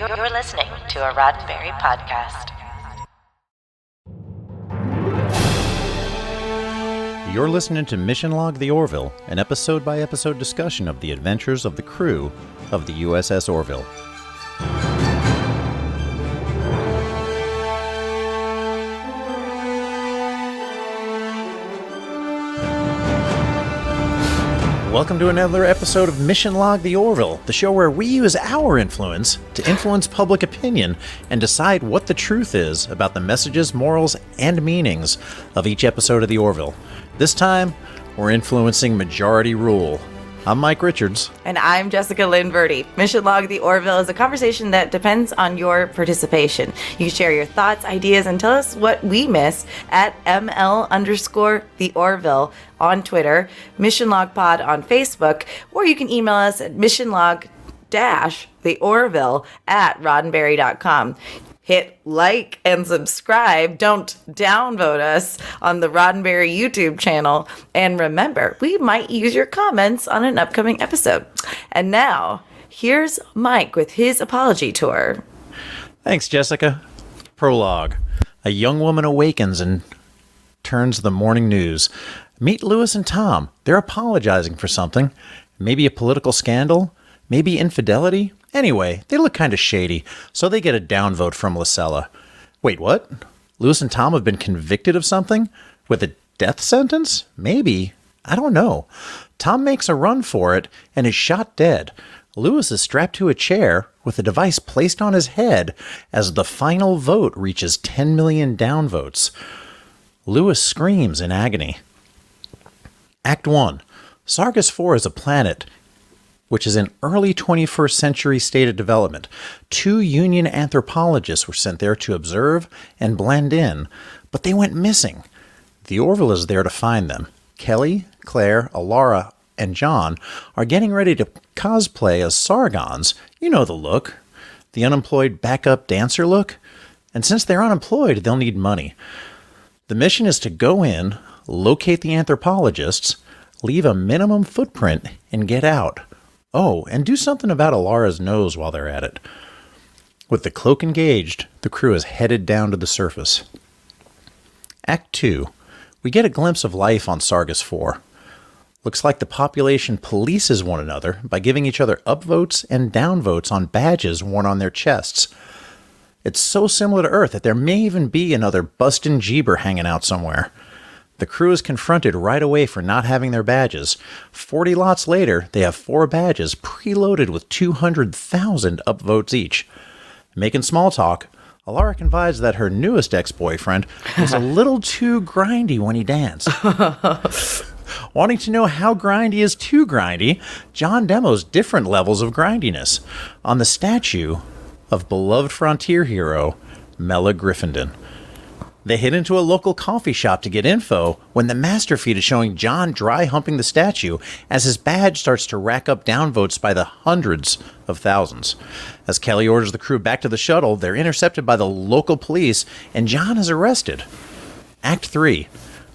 You're listening to a Roddenberry podcast. You're listening to Mission Log the Orville, an episode-by-episode discussion of the adventures of the crew of the USS Orville. Welcome to another episode of Mission Log the Orville, the show where we use our influence to influence public opinion and decide what the truth is about the messages, morals, and meanings of each episode of the Orville. This time, we're influencing majority rule. I'm Mike Richards. And I'm Jessica Lynn Verdi. Mission Log the Orville is a conversation that depends on your participation. You can share your thoughts, ideas, and tell us what we miss at ML_the Orville on Twitter, Mission Log Pod on Facebook, or you can email us at missionlog-theorville@roddenberry.com. Hit like and subscribe. Don't downvote us on the Roddenberry YouTube channel. And remember, we might use your comments on an upcoming episode. And now, here's Mike with his apology tour. Thanks, Jessica. Prologue. A young woman awakens and turns the morning news. Meet Lewis and Tom. They're apologizing for something. Maybe a political scandal? Maybe infidelity? Anyway, they look kind of shady, so they get a downvote from Lucella. Wait, what? Lewis and Tom have been convicted of something? With a death sentence? Maybe. I don't know. Tom makes a run for it and is shot dead. Lewis is strapped to a chair with a device placed on his head as the final vote reaches 10 million downvotes. Lewis screams in agony. Act 1. Sargas 4 is a planet which is in early 21st century state of development. 2 Union anthropologists were sent there to observe and blend in, but they went missing. The Orville is there to find them. Kelly, Claire, Alara, and John are getting ready to cosplay as Sargons. You know the look. The unemployed backup dancer look. And since they're unemployed, they'll need money. The mission is to go in, locate the anthropologists, leave a minimum footprint, and get out. Oh, and do something about Alara's nose while they're at it. With the cloak engaged, the crew is headed down to the surface. Act 2. We get a glimpse of life on Sargas 4. Looks like the population polices one another by giving each other upvotes and downvotes on badges worn on their chests. It's so similar to Earth that there may even be another Bustin' Jeeber hanging out somewhere. The crew is confronted right away for not having their badges. 40 lots later, they have 4 badges preloaded with 200,000 upvotes each. Making small talk, Alara confides that her newest ex-boyfriend was a little too grindy when he danced. Wanting to know how grindy is too grindy, John demos different levels of grindiness on the statue of beloved frontier hero Mela Griffindon. They head into a local coffee shop to get info when the master feed is showing John dry humping the statue as his badge starts to rack up downvotes by the hundreds of thousands. As Kelly orders the crew back to the shuttle, they're intercepted by the local police and John is arrested. Act 3.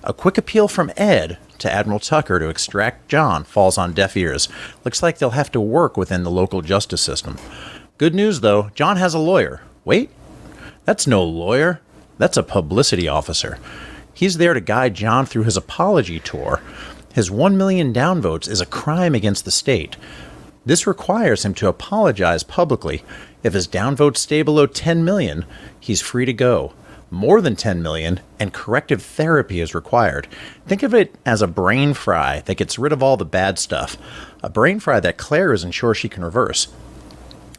A quick appeal from Ed to Admiral Tucker to extract John falls on deaf ears. Looks like they'll have to work within the local justice system. Good news though, John has a lawyer. Wait, that's no lawyer. That's a publicity officer. He's there to guide John through his apology tour. His 1 million downvotes is a crime against the state. This requires him to apologize publicly. If his downvotes stay below 10 million, he's free to go. More than 10 million, and corrective therapy is required. Think of it as a brain fry that gets rid of all the bad stuff. A brain fry that Claire isn't sure she can reverse.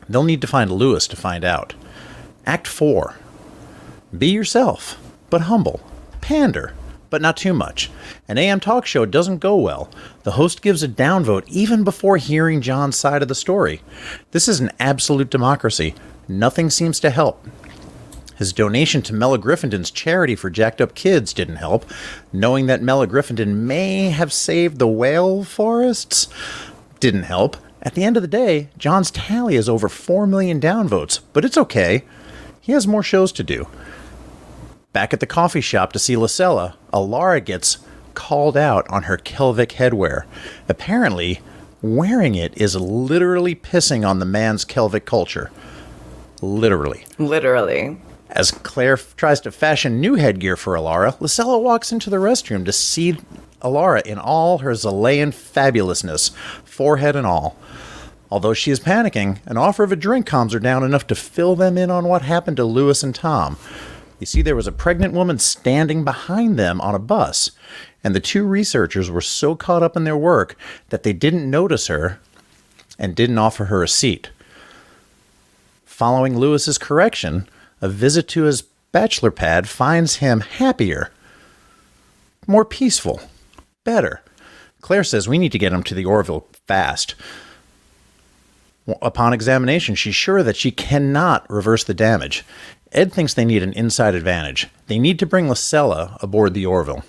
They'll need to find Lewis to find out. Act 4. Be yourself, but humble. Pander, but not too much. An AM talk show doesn't go well. The host gives a downvote even before hearing John's side of the story. This is an absolute democracy. Nothing seems to help. His donation to Mela Griffindon's charity for jacked up kids didn't help. Knowing that Mela Griffindon may have saved the whale forests didn't help. At the end of the day, John's tally is over 4 million downvotes, but it's okay. He has more shows to do. Back at the coffee shop to see Lucella, Alara gets called out on her Kelvic headwear. Apparently, wearing it is literally pissing on the man's Kelvic culture. Literally. Literally. As Claire tries to fashion new headgear for Alara, Lucella walks into the restroom to see Alara in all her Zalayan fabulousness, forehead and all. Although she is panicking, an offer of a drink calms her down enough to fill them in on what happened to Lewis and Tom. You see, there was a pregnant woman standing behind them on a bus, and the two researchers were so caught up in their work that they didn't notice her and didn't offer her a seat. Following Lewis's correction, a visit to his bachelor pad finds him happier, more peaceful, better. Claire says we need to get him to the Orville fast. Upon examination, she's sure that she cannot reverse the damage. Ed thinks they need an inside advantage. They need to bring Lucella aboard the Orville.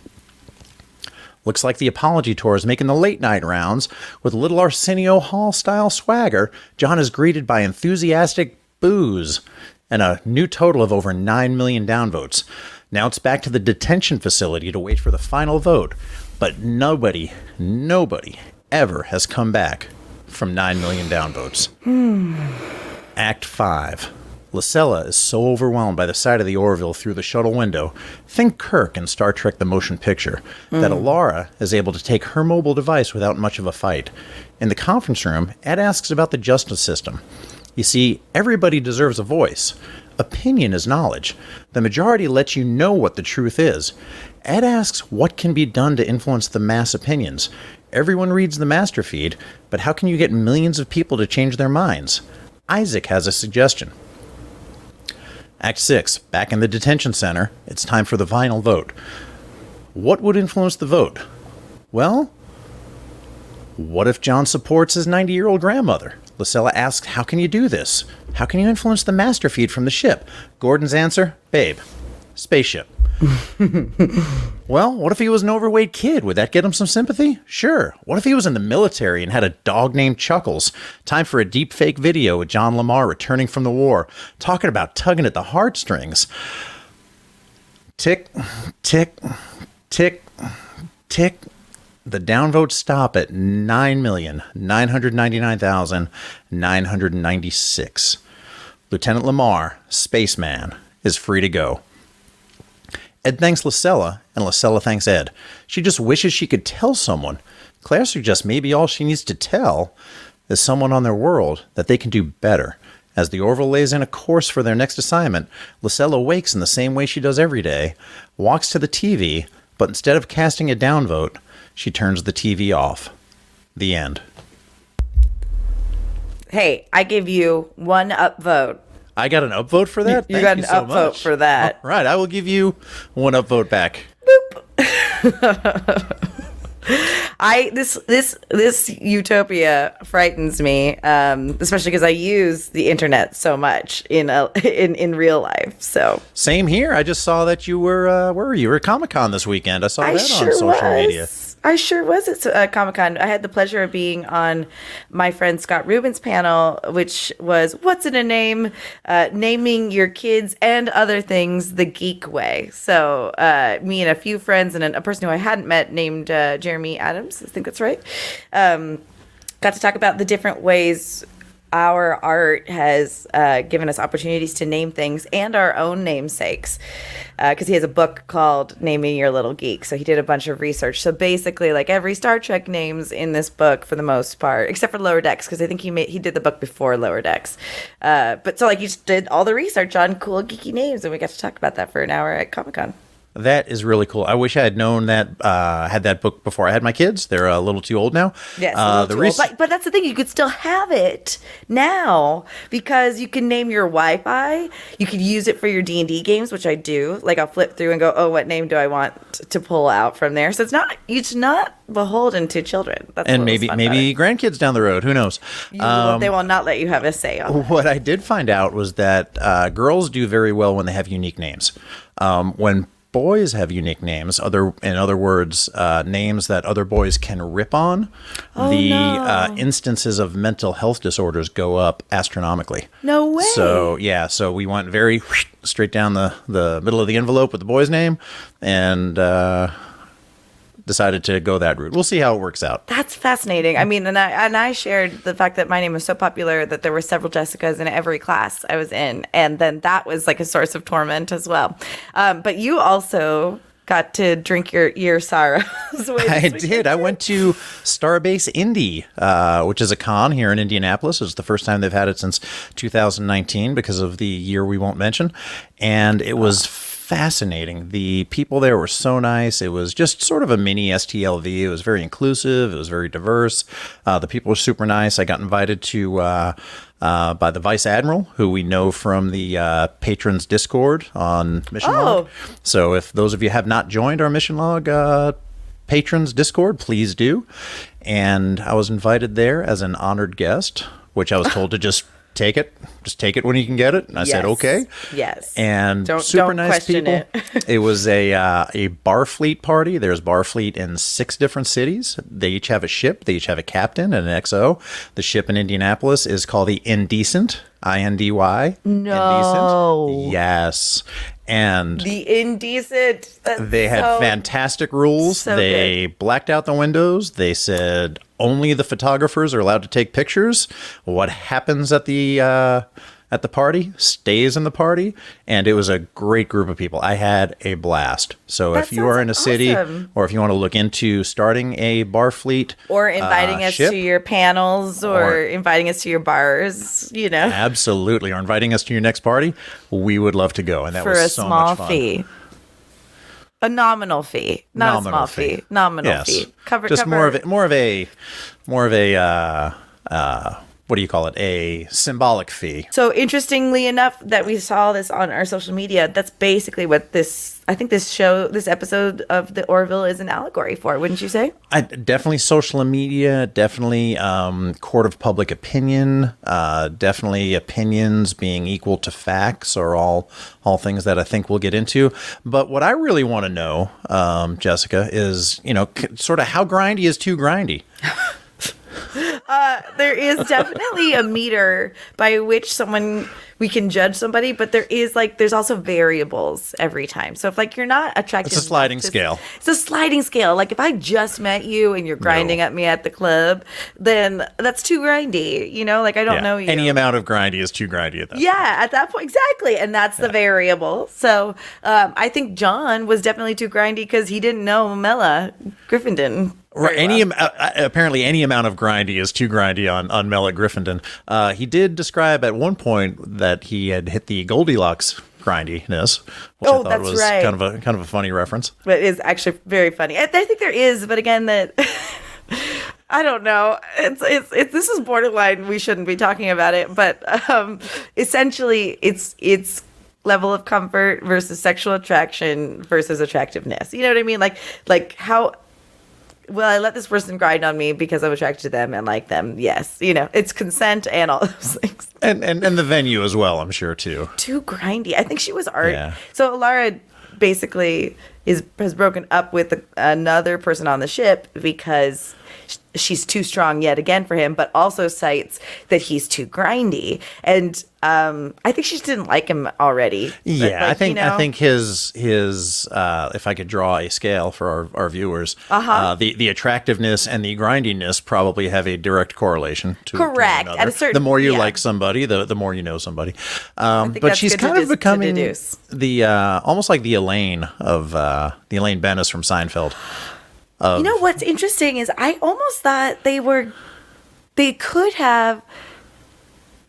Looks like the apology tour is making the late-night rounds. With little Arsenio Hall-style swagger, John is greeted by enthusiastic boos and a new total of over 9 million downvotes. Now it's back to the detention facility to wait for the final vote. But nobody ever has come back from 9 million downvotes. Act 5. Lucella is so overwhelmed by the sight of the Orville through the shuttle window, think Kirk in Star Trek The Motion Picture, that Alara is able to take her mobile device without much of a fight. In the conference room, Ed asks about the justice system. You see, everybody deserves a voice. Opinion is knowledge. The majority lets you know what the truth is. Ed asks what can be done to influence the mass opinions. Everyone reads the master feed, but how can you get millions of people to change their minds? Isaac has a suggestion. Act 6, back in the detention center, it's time for the final vote. What would influence the vote? Well, what if John supports his 90-year-old grandmother? Lucella asks, how can you do this? How can you influence the master feed from the ship? Gordon's answer, babe, spaceship. Well, what if he was an overweight kid? Would that get him some sympathy? Sure. What if he was in the military and had a dog named Chuckles? Time for a deep fake video with John Lamar returning from the war, talking about tugging at the heartstrings. Tick, tick, tick, tick. The downvotes stop at 9,999,996. Lieutenant Lamar, spaceman, is free to go. Ed thanks Lucella, and Lucella thanks Ed. She just wishes she could tell someone. Claire suggests maybe all she needs to tell is someone on their world that they can do better. As the Orville lays in a course for their next assignment, Lucella wakes in the same way she does every day, walks to the TV, but instead of casting a downvote, she turns the TV off. The end. Hey, I give you one upvote. I got an upvote for that? You got an upvote for that. All right, I will give you one upvote back. Boop. This utopia frightens me, especially because I use the internet so much in real life. So same here. I just saw that you were where were you? You were at Comic-Con this weekend. I saw that on social media. I sure was at Comic-Con. I had the pleasure of being on my friend Scott Rubin's panel, which was What's in a Name? Naming your kids and other things the geek way. So me and a few friends and a person who I hadn't met named Jeremy Adams, I think that's right, got to talk about the different ways our art has given us opportunities to name things and our own namesakes, because he has a book called Naming Your Little Geek. So he did a bunch of research. So basically, like every Star Trek names in this book for the most part, except for Lower Decks, because I think he did the book before Lower Decks. But so like he just did all the research on cool geeky names, and we got to talk about that for an hour at Comic-Con. That is really cool. I wish I had known that, had that book before I had my kids. They're a little too old now. Yes, a little too old. But that's the thing. You could still have it now because you can name your Wi-Fi. You could use it for your D&D games, which I do. Like I'll flip through and go, oh, what name do I want to pull out from there? So it's not beholden to children. That's and maybe grandkids down the road. Who knows? They will not let you have a say on that. What I did find out was that girls do very well when they have unique names. When boys have unique names, in other words, names that other boys can rip on, instances of mental health disorders go up astronomically. No way. So we went very straight down the middle of the envelope with the boy's name, and decided to go that route. We'll see how it works out. That's fascinating. I mean, and I shared the fact that my name was so popular that there were several Jessicas in every class I was in, and then that was like a source of torment as well. But you also got to drink your sorrows. I did. I went to Starbase Indy, which is a con here in Indianapolis. It's the first time they've had it since 2019 because of the year we won't mention. And it was fascinating. The people there were so nice. It was just sort of a mini STLV. It was very inclusive. It was very diverse. The people were super nice. I got invited to by the Vice Admiral, who we know from the Patrons Discord on Mission Log. So if those of you have not joined our Mission Log Patrons Discord, please do. And I was invited there as an honored guest, which I was told to just take it when you can get it. And I said, okay. Yes. And super nice people. It was a Barfleet party. There's Barfleet in 6 different cities. They each have a ship. They each have a captain and an XO. The ship in Indianapolis is called the Indecent, INDY. No. Indecent. Yes. And the Indecent. They had fantastic rules. They blacked out the windows. They said only the photographers are allowed to take pictures. What happens at the party stays in the party, and it was a great group of people. I had a blast. So if you are in a city, or if you want to look into starting a Barfleet, or inviting us to your panels, or inviting us to your bars, absolutely, or inviting us to your next party, we would love to go. And that was so much fun. Fee. A nominal fee, not a small fee. Nominal fee. Just more of a what do you call it? A symbolic fee. So interestingly enough, that we saw this on our social media, that's basically what this episode of the Orville is an allegory for, wouldn't you say? Definitely social media, definitely court of public opinion, definitely opinions being equal to facts are all things that I think we'll get into. But what I really want to know, Jessica, is, sort of how grindy is too grindy? There is definitely a meter by which we can judge somebody, but there's also variables every time. So if you're not attracted, it's a sliding scale. It's a sliding scale. Like if I just met you and you're grinding at me at the club, then that's too grindy. I don't know you. Any amount of grindy is too grindy at that point. At that point, exactly, and that's the variable. So I think John was definitely too grindy because he didn't know Mela Griffindon. Right. Apparently any amount of grindy is too grindy on Mel at Griffindon. He did describe at one point that he had hit the Goldilocks grindiness, which I thought was kind of a funny reference. But it is actually very funny. I think there is, but again, that I don't know. It's this is borderline. We shouldn't be talking about it, but essentially, it's level of comfort versus sexual attraction versus attractiveness. You know what I mean? Like how. Well, I let this person grind on me because I'm attracted to them and like them. Yes. It's consent and all those things. And the venue as well, I'm sure, too. Too grindy. I think she was art. Yeah. So Lara basically has broken up with another person on the ship because she's too strong yet again for him, but also cites that he's too grindy. And I think she just didn't like him already. Yeah, I think his if I could draw a scale for our viewers, the attractiveness and the grindiness probably have a direct correlation to correct. At a certain, the more you like somebody, the more you know somebody. But she's kind of becoming the almost like the Elaine of the Elaine Bennis from Seinfeld. What's interesting is I almost thought they could have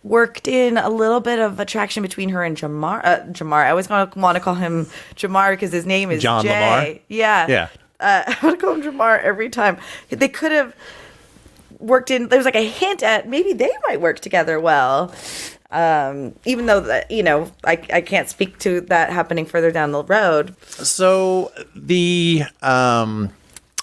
worked in a little bit of attraction between her and Jamar. I always want to call him Jamar because his name is John Jay. Lamar. Yeah. I want to call him Jamar every time. They could have worked in. There was a hint at maybe they might work together well. Even though that I can't speak to that happening further down the road. So the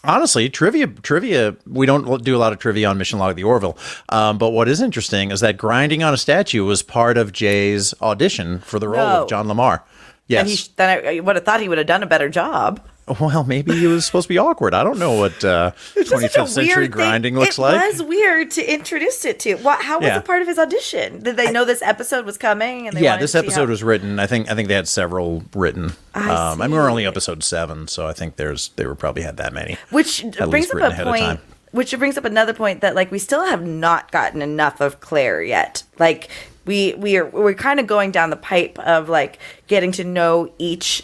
honestly, trivia, we don't do a lot of trivia on Mission Log the Orville. But what is interesting is that grinding on a statue was part of Jay's audition for the role of John Lamar. Yes. And then I would have thought he would have done a better job. Well, maybe he was supposed to be awkward. I don't know what 25th century grinding looks like. It was weird to introduce it to. How was it part of his audition? Did they know this episode was coming? And this episode was written. I think they had several written. I mean, we're only episode 7, so I think they were probly had that many. Which brings up a point. Which brings up another point that like we still have not gotten enough of Claire yet. Like we're kind of going down the pipe of like getting to know each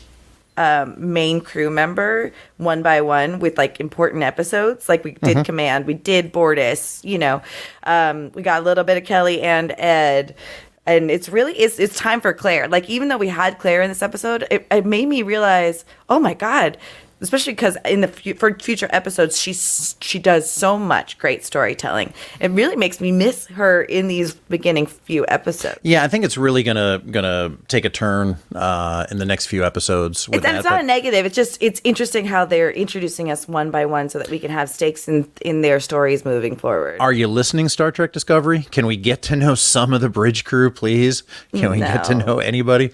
main crew member one by one with like important episodes. Like we did Command, we did Bortus, we got a little bit of Kelly and Ed, and it's time for Claire. Like even though we had Claire in this episode, it made me realize, oh my God, especially because for future episodes, she does so much great storytelling. It really makes me miss her in these beginning few episodes. Yeah, I think it's really gonna take a turn in the next few episodes. It's not a negative. It's interesting how they're introducing us one by one so that we can have stakes in their stories moving forward. Are you listening, Star Trek Discovery? Can we get to know some of the bridge crew, please? Can we get to know anybody?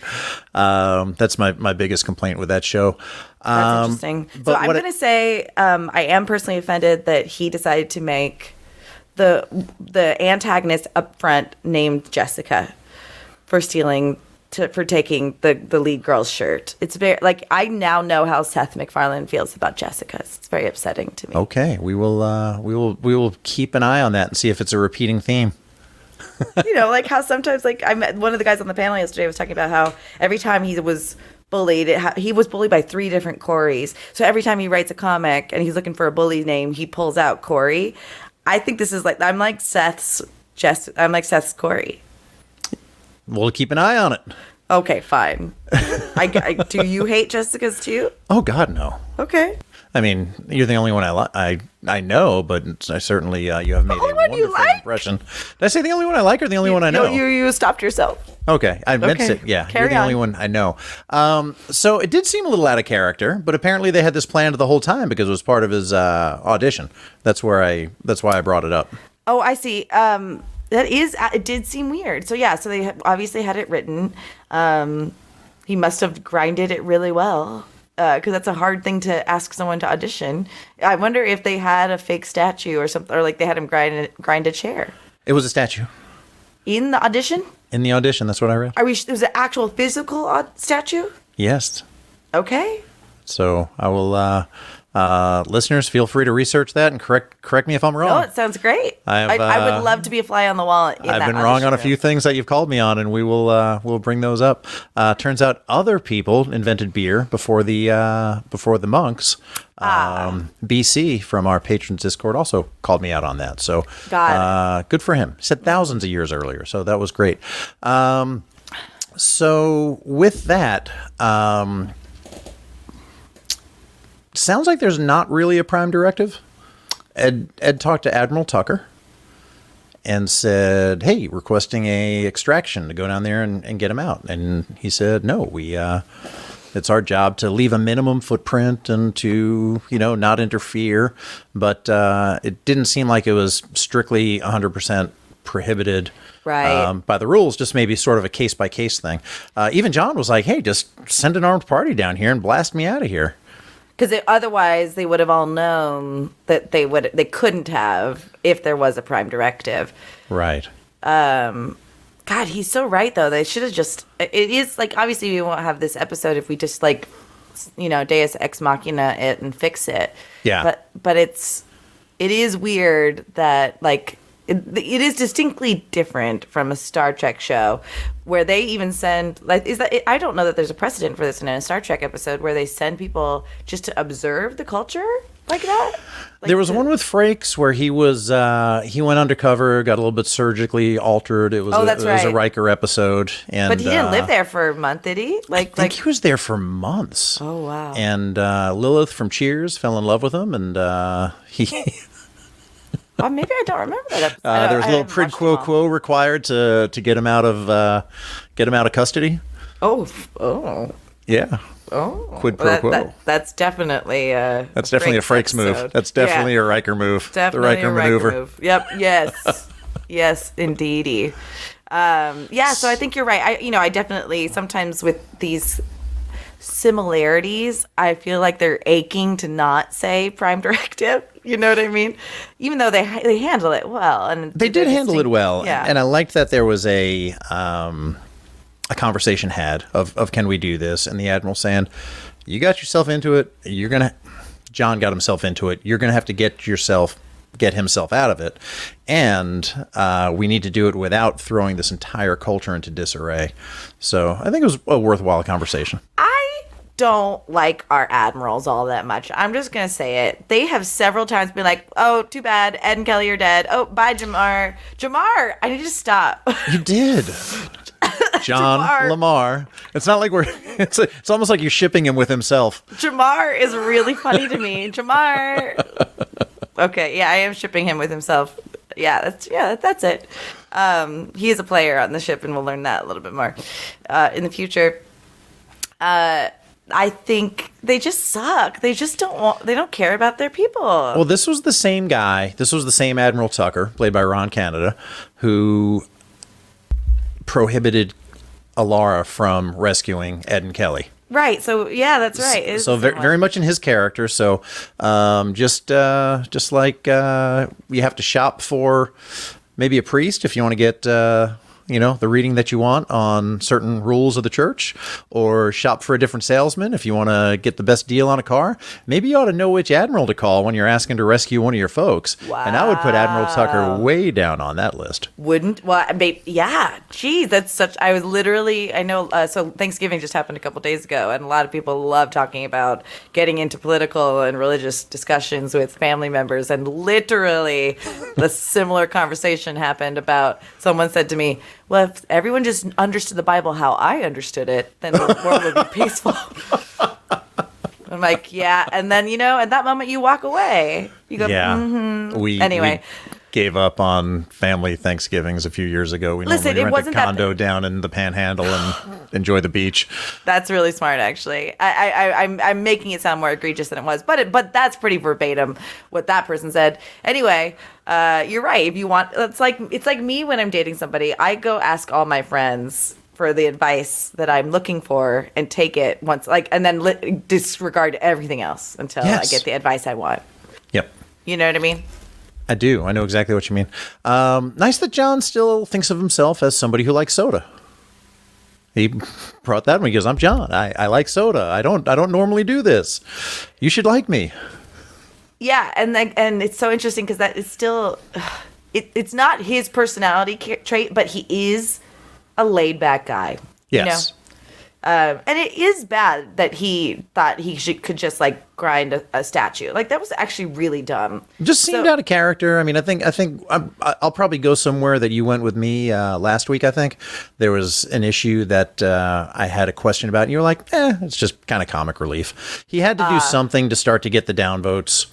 That's my biggest complaint with that show. That's interesting. So I'm going to say I am personally offended that he decided to make the antagonist up front named Jessica for taking the lead girl's shirt. It's very like I now know how Seth MacFarlane feels about Jessica. It's very upsetting to me. Okay, we will keep an eye on that and see if it's a repeating theme. Like how sometimes like I met one of the guys on the panel yesterday was talking about how every time he was bullied, he was bullied by 3 different Corys. So every time he writes a comic and he's looking for a bully name, he pulls out Corey. I think this is like I'm like Seth's Corey. We'll keep an eye on it. Okay, fine. Do you hate Jessica's too? Oh God, no. Okay. I mean, you're the only one I know, but I certainly you have made a wonderful impression. Did I say the only one I like or the only one I know? No, you stopped yourself. Okay, I meant to. Yeah, you're the only one I know. So it did seem a little out of character, but apparently they had this planned the whole time because it was part of his audition. That's why I brought it up. Oh, I see. It did seem weird. So yeah, so they obviously had it written. He must have grinded it really well. Because that's a hard thing to ask someone to audition. I wonder if they had a fake statue or something, or like they had him grind a chair. It was a statue. In the audition? In the audition, that's what I read. It was an actual physical statue? Yes. Okay. So I will... listeners, feel free to research that and correct me if I'm wrong. No, it sounds great. I would love to be a fly on the wall. I've been wrong on a few things that you've called me on, and we'll bring those up. Turns out other people invented beer before the monks. BC from our patrons Discord also called me out on that. So good for him. He said thousands of years earlier, so that was great. So with that. Sounds like there's not really a prime directive. Ed talked to Admiral Tucker and said, hey, requesting a extraction to go down there and get him out. And he said, no, it's our job to leave a minimum footprint and to, not interfere. But it didn't seem like it was strictly 100% prohibited by the rules, just maybe sort of a case-by-case thing. Even John was like, hey, just send an armed party down here and blast me out of here. Because otherwise, they would have all known that they couldn't have if there was a prime directive. Right. God, he's so right though. They should have just. It is like obviously we won't have this episode if we just like, Deus Ex Machina it and fix it. Yeah. But it is weird that like. It is distinctly different from a Star Trek show where they even send I don't know that there's a precedent for this in a Star Trek episode where they send people just to observe the culture like that. There was one with Frakes where he went undercover, got a little bit surgically altered. It was a Riker episode, but he didn't live there for a month, did he? I think he was there for months. Oh wow! And Lilith from Cheers fell in love with him, and he. Oh, maybe I don't remember that episode. There was a little quid pro quo required to get him out of custody. Oh. Yeah. Oh. Quid pro quo. That's definitely a Frakes move. That's definitely a Riker move. Definitely the Riker maneuver. Move. Yep. Yes. Yes, indeedy. So I think you're right. I definitely sometimes with these similarities, I feel like they're aching to not say Prime Directive. You know what I mean? Even though they handle it well, and they did handle it well. Yeah. And I liked that there was a conversation had of can we do this, and the Admiral saying, you got yourself into it. John got himself into it. You're gonna have to get himself out of it, and we need to do it without throwing this entire culture into disarray. So I think it was a worthwhile conversation. I don't like our admirals all that much. I'm just going to say it. They have several times been like, oh, too bad. Ed and Kelly are dead. Oh, bye, Jamar. Jamar, I need to stop. You did. John Jamar. Lamar. It's not like it's almost like you're shipping him with himself. Jamar is really funny to me. Jamar. Okay, yeah, I am shipping him with himself. That's it. He is a player on the ship, and we'll learn that a little bit more in the future. I think they just suck. They just they don't care about their people. Well, this was the same guy. This was the same Admiral Tucker, played by Ron Canada, who prohibited Alara from rescuing Ed and Kelly. Right. So yeah, that's right. So very much in his character. So just like you have to shop for maybe a priest if you want to get the reading that you want on certain rules of the church, or shop for a different salesman if you want to get the best deal on a car. Maybe you ought to know which admiral to call when you're asking to rescue one of your folks. Wow. And I would put Admiral Tucker way down on that list. Yeah. Geez, that's such. I know. So Thanksgiving just happened a couple days ago, and a lot of people love talking about getting into political and religious discussions with family members. And literally, the similar conversation happened about someone said to me, well, if everyone just understood the Bible how I understood it, then the world would be peaceful. I'm like, yeah. And then, at that moment you walk away. You go, yeah. We gave up on family Thanksgivings a few years ago. We normally rent a condo down in the Panhandle and enjoy the beach. That's really smart, actually. I'm making it sound more egregious than it was, but that's pretty verbatim what that person said. Anyway, you're right. If you want, it's like me when I'm dating somebody. I go ask all my friends for the advice that I'm looking for and take it once, and then disregard everything else until I get the advice I want. Yep. You know what I mean? I do. I know exactly what you mean. Nice that John still thinks of himself as somebody who likes soda. He brought that when he goes, I'm John. I like soda. I don't normally do this. You should like me. Yeah, and it's so interesting because that is still it's not his personality trait, but he is a laid back guy. Yes. And it is bad that he thought he could just grind a statue. That was actually really dumb. Just seemed out of character. I mean, I think I'll probably go somewhere that you went with me last week. I think there was an issue that I had a question about, and you were like, it's just kind of comic relief. He had to do something to start to get the downvotes.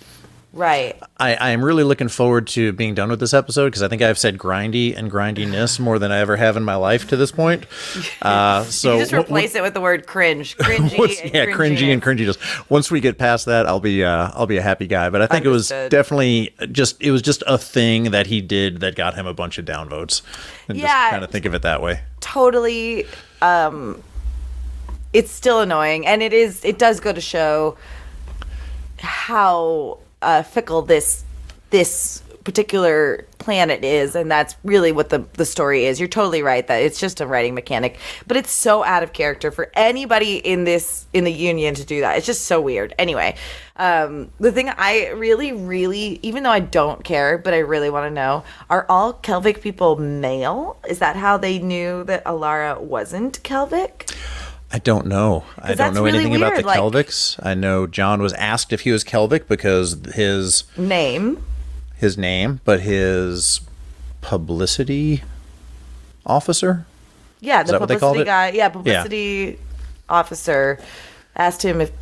Right. I am really looking forward to being done with this episode because I think I've said grindy and grindiness more than I ever have in my life to this point. So you just replace it with the word cringe, cringy and cringiness. Once we get past that, I'll be a happy guy. But I think Understood. It was definitely just a thing that he did that got him a bunch of downvotes. And just kind of think of it that way. Totally. It's still annoying, and it does go to show how fickle this particular planet is, and that's really what the story is. You're totally right that it's just a writing mechanic, but it's so out of character for anybody in the Union to do that. It's just so weird. Anyway, the thing I really, even though I don't care, but I really want to know, are all Kelvic people male? Is that how they knew that Alara wasn't Kelvic? I don't know. I don't know anything about the Kelvics. I know John was asked if he was Kelvic because his name, but his publicity officer? Yeah, the publicity guy. Yeah, publicity officer asked him if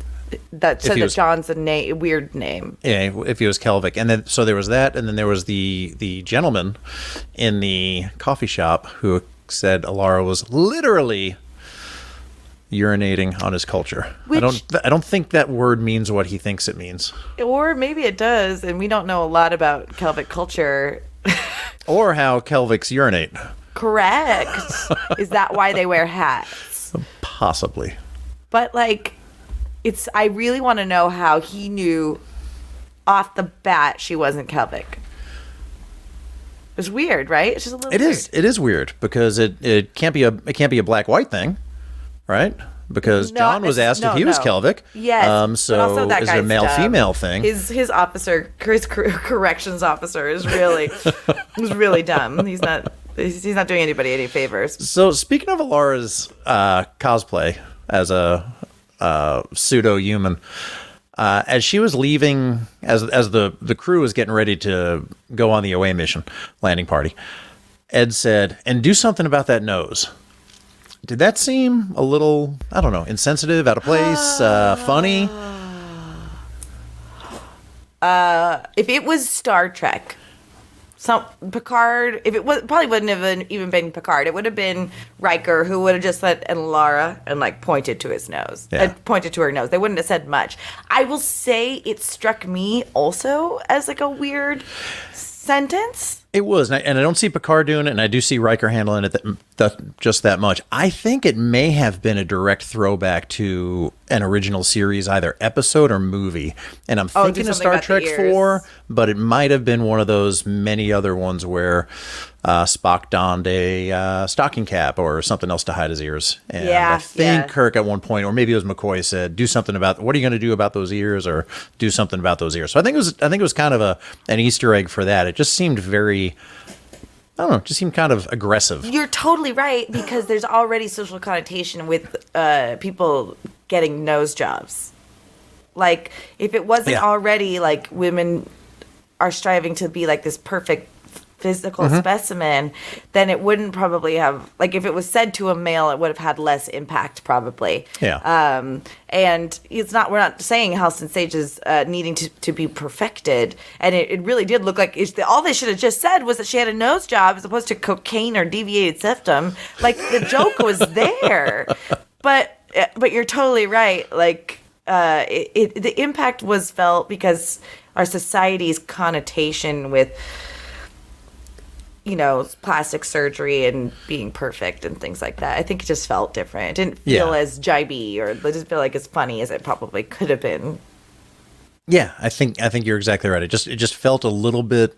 that said that John's a weird name. Yeah, if he was Kelvic. And then so there was that, and then there was the gentleman in the coffee shop who said Alara was literally urinating on his culture. I don't think that word means what he thinks it means. Or maybe it does, and we don't know a lot about Kelvic culture. Or how Kelvics urinate. Correct. Is that why they wear hats? Possibly. But I really want to know how he knew off the bat she wasn't Kelvic. It's weird, right? It's just a little. It is weird because it can't be a black-white thing, right? Because John was asked if he was Kelvic. Yes. So but also that is it a male-female thing? His officer, his corrections officer, is really dumb. He's not doing anybody any favors. So speaking of Alara's cosplay as a pseudo-human, as she was leaving, as the crew was getting ready to go on the away mission landing party, Ed said, "And do something about that nose." Did that seem a little, I don't know, insensitive, out of place, funny? If it was Star Trek, Picard, if it was, probably wouldn't have even been Picard. It would have been Riker, who would have just said, and Lara, and like pointed to his nose. Yeah. Pointed to her nose. They wouldn't have said much. I will say it struck me also as like a weird sentence. It was, and I don't see Picard doing it, and I do see Riker handling it just that much. I think it may have been a direct throwback to an original series, either episode or movie. And I'm thinking of Star Trek 4, but it might have been one of those many other ones where Spock donned a stocking cap or something else to hide his ears. And I think Kirk at one point, or maybe it was McCoy, said, "Do something about what are you going to do about those ears?" or "Do something about those ears." So I think it was kind of an Easter egg for that. It just seemed very, I don't know, just seemed kind of aggressive. You're totally right, because there's already social connotation with people getting nose jobs. Like, if it wasn't already like women are striving to be like this perfect physical specimen, then it wouldn't probably have, like, if it was said to a male, it would have had less impact probably. And we're not saying Halcyon Sage is needing to be perfected, and it really did look like all they should have just said was that she had a nose job as opposed to cocaine or deviated septum. Like, the joke was there. But you're totally right. Like, the impact was felt because our society's connotation with, you know, plastic surgery and being perfect and things like that. I think it just felt different. It didn't feel as jibey, or it didn't feel like as funny as it probably could have been. Yeah, I think you're exactly right. It just felt a little bit,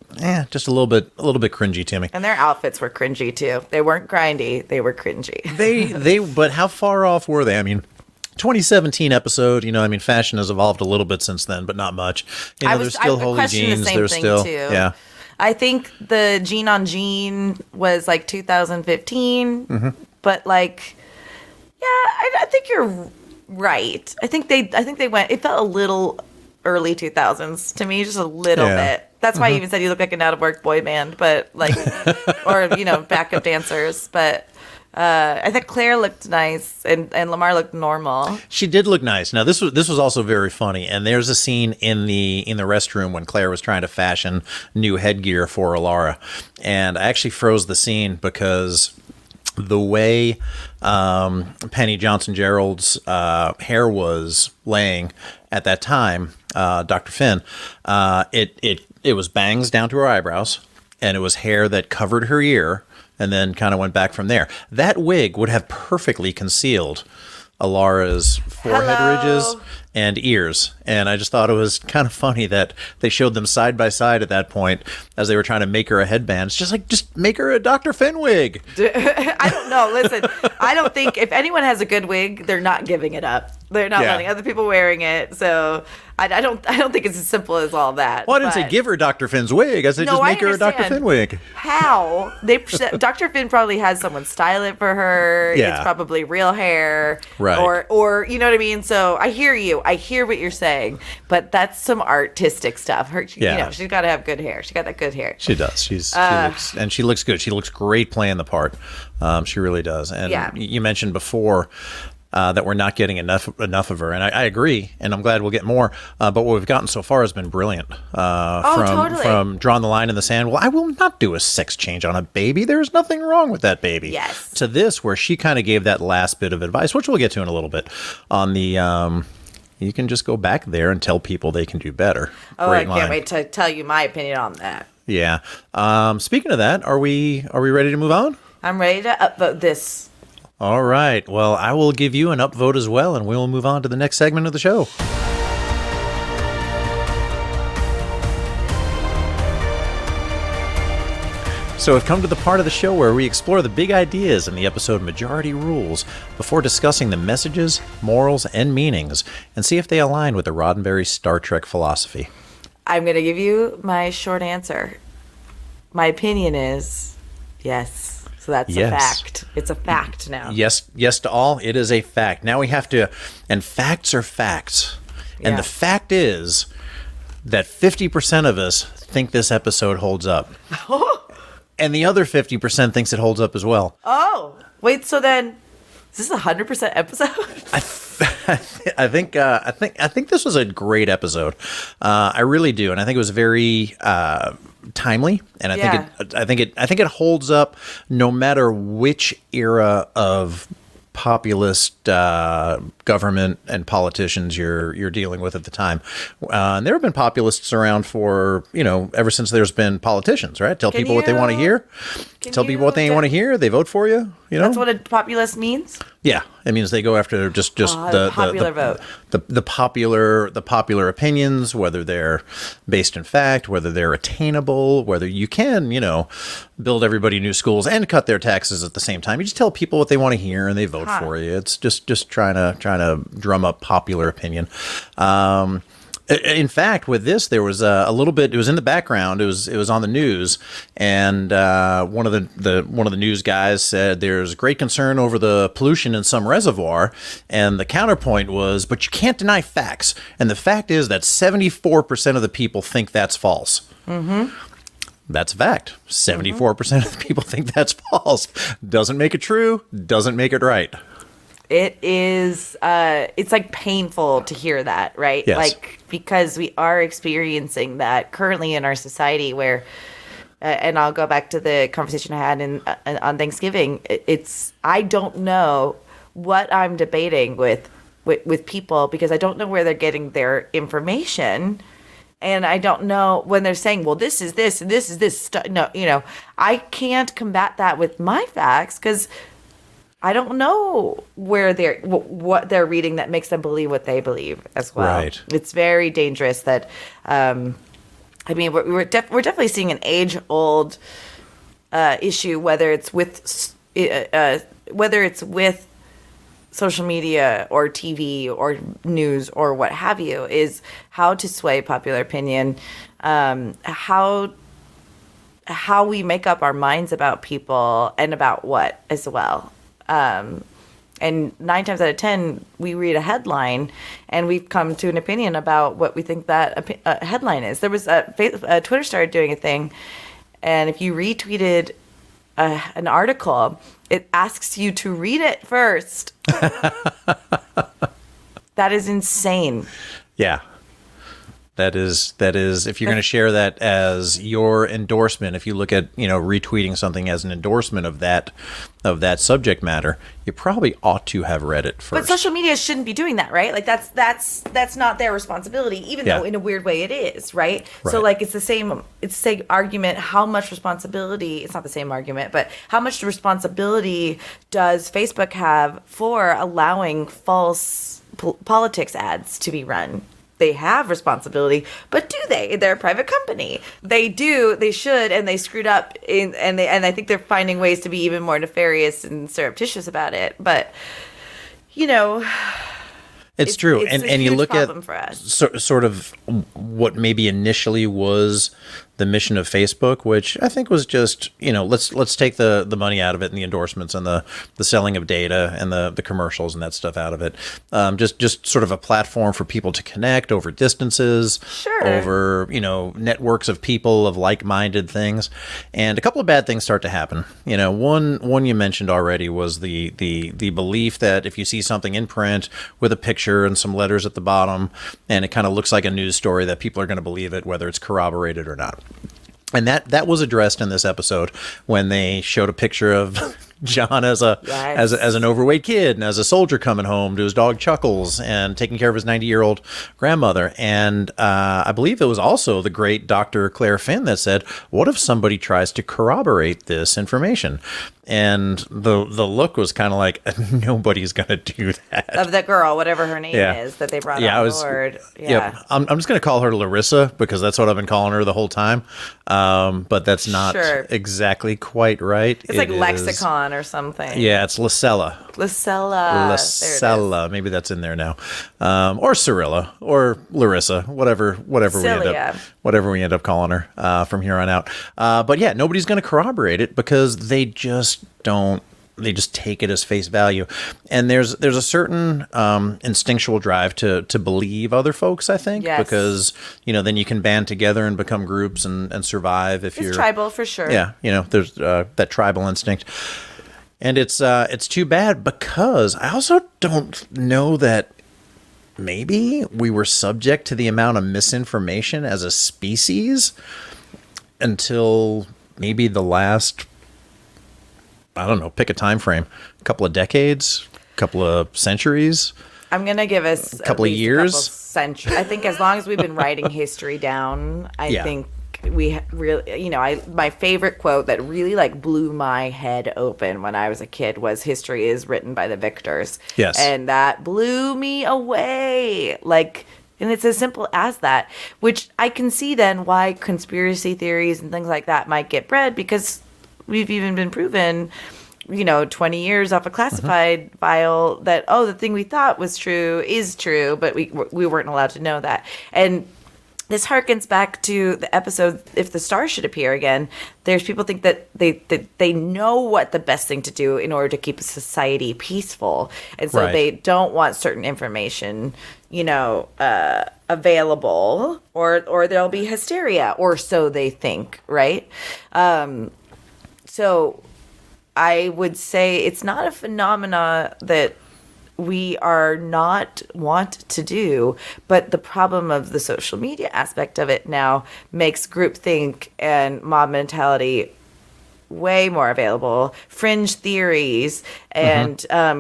just a little bit cringy to me. And their outfits were cringy too. They weren't grindy. They were cringy. But how far off were they? I mean, 2017 episode, you know, I mean, fashion has evolved a little bit since then, but not much. You know, there's still holy jeans. There's still, yeah. I think the Jean on Jean was like 2015, but like, yeah, I think you're right. I think they went. It felt a little early 2000s to me, just a little bit. That's why I even said you look like an out of work boy band, but like, or you know, backup dancers, but. I think Claire looked nice, and Lamar looked normal. She did look nice. Now this was also very funny. And there's a scene in the restroom when Claire was trying to fashion new headgear for Alara, and I actually froze the scene because the way Penny Johnson-Gerald's hair was laying at that time, Dr. Finn, it was bangs down to her eyebrows, and it was hair that covered her ear. And then kind of went back from there. That wig would have perfectly concealed Alara's forehead ridges and ears. And I just thought it was kind of funny that they showed them side by side at that point as they were trying to make her a headband. It's just make her a Dr. Finn wig. I don't know. Listen, I don't think if anyone has a good wig, they're not giving it up. They're not letting other people wearing it. So I don't think it's as simple as all that. Well, I didn't say give her Dr. Finn's wig. I said just make her a Dr. Finn wig. How? Dr. Finn probably has someone style it for her. Yeah. It's probably real hair. Right. Or you know what I mean? So I hear you. I hear what you're saying. But that's some artistic stuff. You know, she's got to have good hair. She got that good hair. She does. She looks good. She looks great playing the part. She really does. And you mentioned before that we're not getting enough of her, and I agree, and I'm glad we'll get more. But what we've gotten so far has been brilliant. From drawing the line in the sand. Well, I will not do a sex change on a baby. There's nothing wrong with that baby. Yes. To this, where she kind of gave that last bit of advice, which we'll get to in a little bit, on the. You can just go back there and tell people they can do better. Oh, great I can't wait to tell you my opinion on that. Yeah. Speaking of that, are we ready to move on? I'm ready to upvote this. All right. Well, I will give you an upvote as well, and we will move on to the next segment of the show. So we've come to the part of the show where we explore the big ideas in the episode Majority Rules before discussing the messages, morals, and meanings, and see if they align with the Roddenberry Star Trek philosophy. I'm going to give you my short answer. My opinion is yes. So that's a fact. It's a fact now. Yes to all. It is a fact. Now we have to, and facts are facts. And the fact is that 50% of us think this episode holds up. And the other 50% thinks it holds up as well. Oh, wait. So then, is this a 100% episode? I think this was a great episode. I really do, and I think it was very timely. And I think it holds up no matter which era of populist government and politicians you're dealing with at the time. And there have been populists around for, ever since there's been politicians, right? Tell people what they want to hear. Tell people what they want to hear. They vote for you. That's what a populist means? Yeah. It means they go after just the popular vote. The popular opinions, whether they're based in fact, whether they're attainable, whether you can, build everybody new schools and cut their taxes at the same time. You just tell people what they want to hear and they vote for you. It's just trying to drum up popular opinion. In fact, with this, there was a little bit. It was in the background. It was on the news, and one of the news guys said there's great concern over the pollution in some reservoir, and the counterpoint was, but you can't deny facts. And the fact is that 74% of the people think that's false. Mm-hmm. That's a fact. 74% of the people think that's false. Doesn't make it true. Doesn't make it right. It is, it's like painful to hear that, right? Yes. Like, because we are experiencing that currently in our society where, and I'll go back to the conversation I had on Thanksgiving. I don't know what I'm debating with people because I don't know where they're getting their information. And I don't know when they're saying, well, this is this and this is this. No, I can't combat that with my facts because I don't know what they're reading that makes them believe what they believe as well. Right. It's very dangerous that, we're definitely seeing an age-old issue, whether it's with social media or TV or news or what have you, is how to sway popular opinion, how we make up our minds about people and about what as well. And 9 times out of 10, we read a headline and we've come to an opinion about what we think that headline is. There was Twitter started doing a thing, and if you retweeted an article, it asks you to read it first. That is insane. Yeah. That is, if you're going to share that as your endorsement, if you look at, retweeting something as an endorsement of that subject matter, you probably ought to have read it first. But social media shouldn't be doing that, right? Like that's not their responsibility, even though in a weird way it is, right? So like it's the same argument. How much responsibility, it's not the same argument, but how much responsibility does Facebook have for allowing false politics ads to be run? They have responsibility, but do they? They're a private company. They do, they should, and they screwed up, and I think they're finding ways to be even more nefarious and surreptitious about it. But, it's true. It's and you look at for us. Sort of what maybe initially was the mission of Facebook, which I think was just, let's take the money out of it and the endorsements and the selling of data and the commercials and that stuff out of it. Just sort of a platform for people to connect over distances, over, networks of people of like-minded things. And a couple of bad things start to happen. One you mentioned already was the belief that if you see something in print with a picture and some letters at the bottom, and it kind of looks like a news story, that people are going to believe it, whether it's corroborated or not. And that was addressed in this episode when they showed a picture of John as a Yes. as an overweight kid and as a soldier coming home to his dog Chuckles and taking care of his 90-year-old grandmother. And I believe it was also the great Dr. Claire Finn that said, what if somebody tries to corroborate this information? And the look was kind of like, nobody's going to do that. Of the girl, whatever her name is, that they brought on board. Yeah. Yep. I'm just going to call her Larissa because that's what I've been calling her the whole time. But that's not exactly quite right. It's like lexicon or something. Yeah, it's Lacella. Lacella. Maybe that's in there now. Or Cyrilla or Larissa, whatever we end up calling her from here on out. But yeah, nobody's going to corroborate it because they just don't. They just take it as face value. And there's a certain instinctual drive to believe other folks, I think, because, then you can band together and become groups and survive if you're tribal for sure. Yeah. There's that tribal instinct. And it's too bad because I also don't know that maybe we were subject to the amount of misinformation as a species until maybe the last, I don't know, pick a time frame, a couple of decades, a couple of centuries. I'm going to give us a couple of years. I think as long as we've been writing history down, I think we really, my favorite quote that really blew my head open when I was a kid was history is written by the victors. Yes. And that blew me away. And it's as simple as that, which I can see then why conspiracy theories and things like that might get bred because we've even been proven, 20 years off a classified file that, the thing we thought was true is true, but we weren't allowed to know that. And this harkens back to the episode, If the Stars Should Appear Again. There's people think that they know what the best thing to do in order to keep a society peaceful. And so they don't want certain information, available or there'll be hysteria, or so they think, right? So I would say it's not a phenomena that we are not want to do, but the problem of the social media aspect of it now makes groupthink and mob mentality way more available, fringe theories and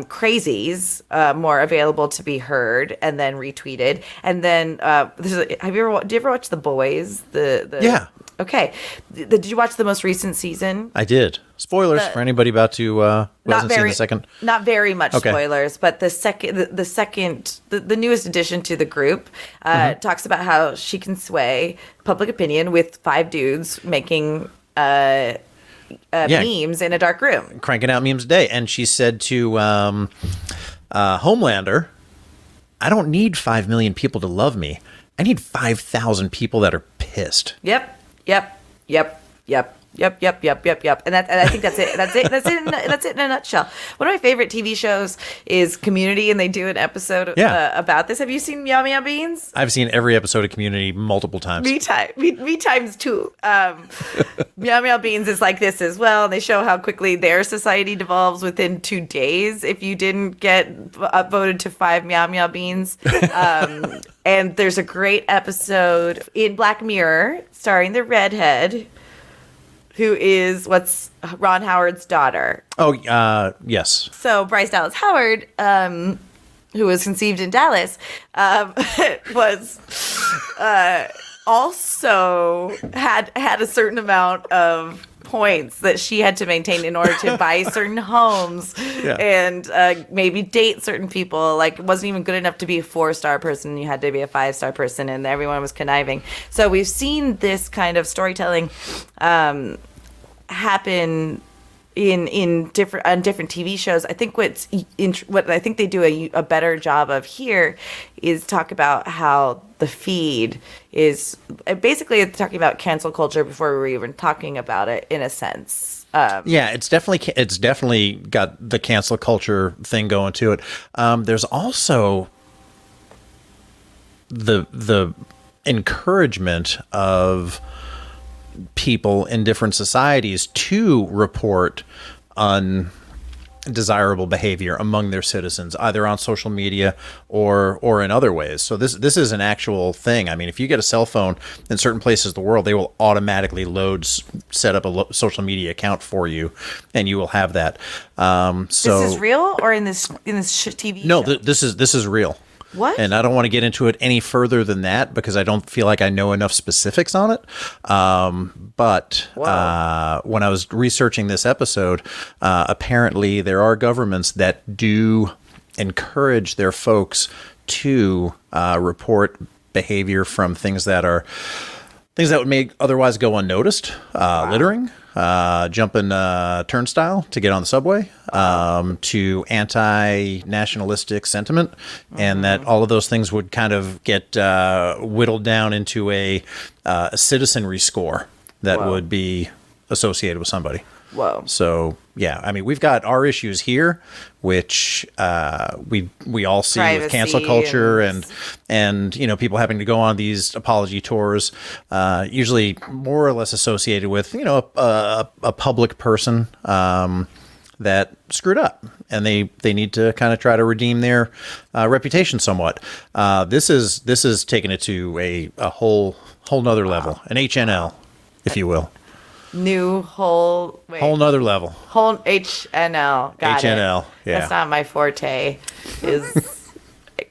crazies more available to be heard and then retweeted. And then did you ever watch The Boys? Yeah. Okay. Did you watch the most recent season? I did. Spoilers for anybody about to who hasn't seen the second. Not very much spoilers, but the newest addition to the group talks about how she can sway public opinion with 5 dudes making memes in a dark room, cranking out memes a day. And she said to Homelander, "I don't need 5 million people to love me. I need 5,000 people that are pissed." Yep. And I think that's it. That's it in a nutshell. One of my favorite TV shows is Community, and they do an episode about this. Have you seen Meow Meow Beans? I've seen every episode of Community multiple times. Me times two. Meow Meow Beans is like this as well. They show how quickly their society devolves within 2 days if you didn't get upvoted to 5 Meow Meow Beans. And there's a great episode in Black Mirror starring the redhead, who is Ron Howard's daughter. Oh, yes. So Bryce Dallas Howard, who was conceived in Dallas, was also had a certain amount of points that she had to maintain in order to buy certain homes and maybe date certain people. It wasn't even good enough to be a 4-star person. You had to be a 5-star person, and everyone was conniving. So we've seen this kind of storytelling happen in different TV shows. I think what I think they do a better job of here is talk about how the feed is basically talking about cancel culture before we were even talking about it, in a sense. It's definitely got the cancel culture thing going to it. There's also the encouragement of people in different societies to report desirable behavior among their citizens, either on social media or in other ways. So this is an actual thing. I mean, if you get a cell phone in certain places of the world, they will automatically set up a social media account for you, and you will have that. So this is real, or in this TV no, show? this is real. What? And I don't want to get into it any further than that because I don't feel like I know enough specifics on it. But when I was researching this episode, apparently there are governments that do encourage their folks to report behavior from things that would make otherwise go unnoticed, littering, jumping turnstile to get on the subway, to anti-nationalistic sentiment, and that all of those things would kind of get whittled down into a citizenry score that would be associated with somebody. Whoa. So, yeah, I mean, we've got our issues here, which we all see with cancel culture and people having to go on these apology tours, usually more or less associated with, a public person that screwed up, and they need to kind of try to redeem their reputation somewhat. This is taking it to a whole nother level, an HNL, if you will. Whole nother level. Whole HNL. Got HNL, it. yeah. That's not my forte, is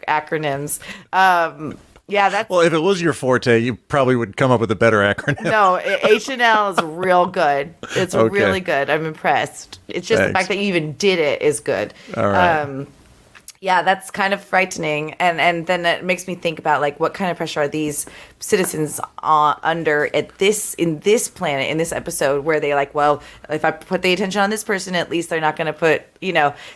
acronyms. Yeah, that's... Well, if it was your forte, you probably would come up with a better acronym. No, HNL is real good. It's Okay. really good. I'm impressed. It's just the fact that you even did it is good. All right. Yeah, that's kind of frightening, and then it makes me think about like what kind of pressure are these citizens under in this planet, in this episode, where they like, well, if I put the attention on this person, at least they're not going to put,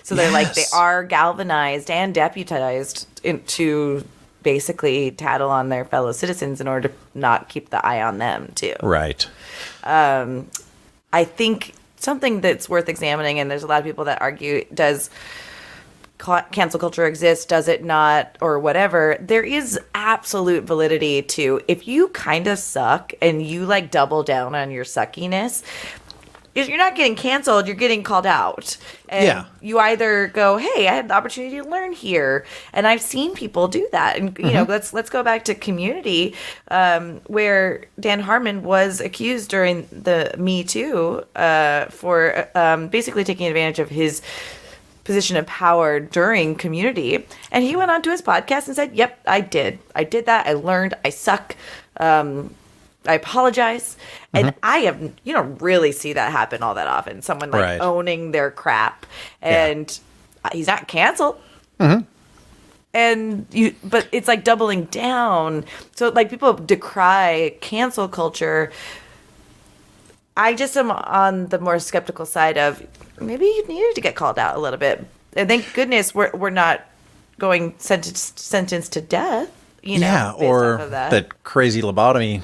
so they're like, they are galvanized and deputized into basically tattle on their fellow citizens in order to not keep the eye on them too. Right. I think something that's worth examining, and there's a lot of people that argue, does cancel culture exist, does it not, or whatever. There is absolute validity to, if you kind of suck and you like double down on your suckiness, you're not getting canceled, you're getting called out. And you either go, hey, I had the opportunity to learn here. And I've seen people do that. And, let's go back to Community, where Dan Harmon was accused during the Me Too for basically taking advantage of his position of power during Community, and he went on to his podcast and said, yep, I did that, I learned, I suck, I apologize. And I have, really see that happen all that often, someone like owning their crap, and he's not canceled. And but it's like doubling down. So like people decry cancel culture. I just am on the more skeptical side of, maybe you needed to get called out a little bit. And thank goodness we're not going sentenced to death, or off of that crazy lobotomy,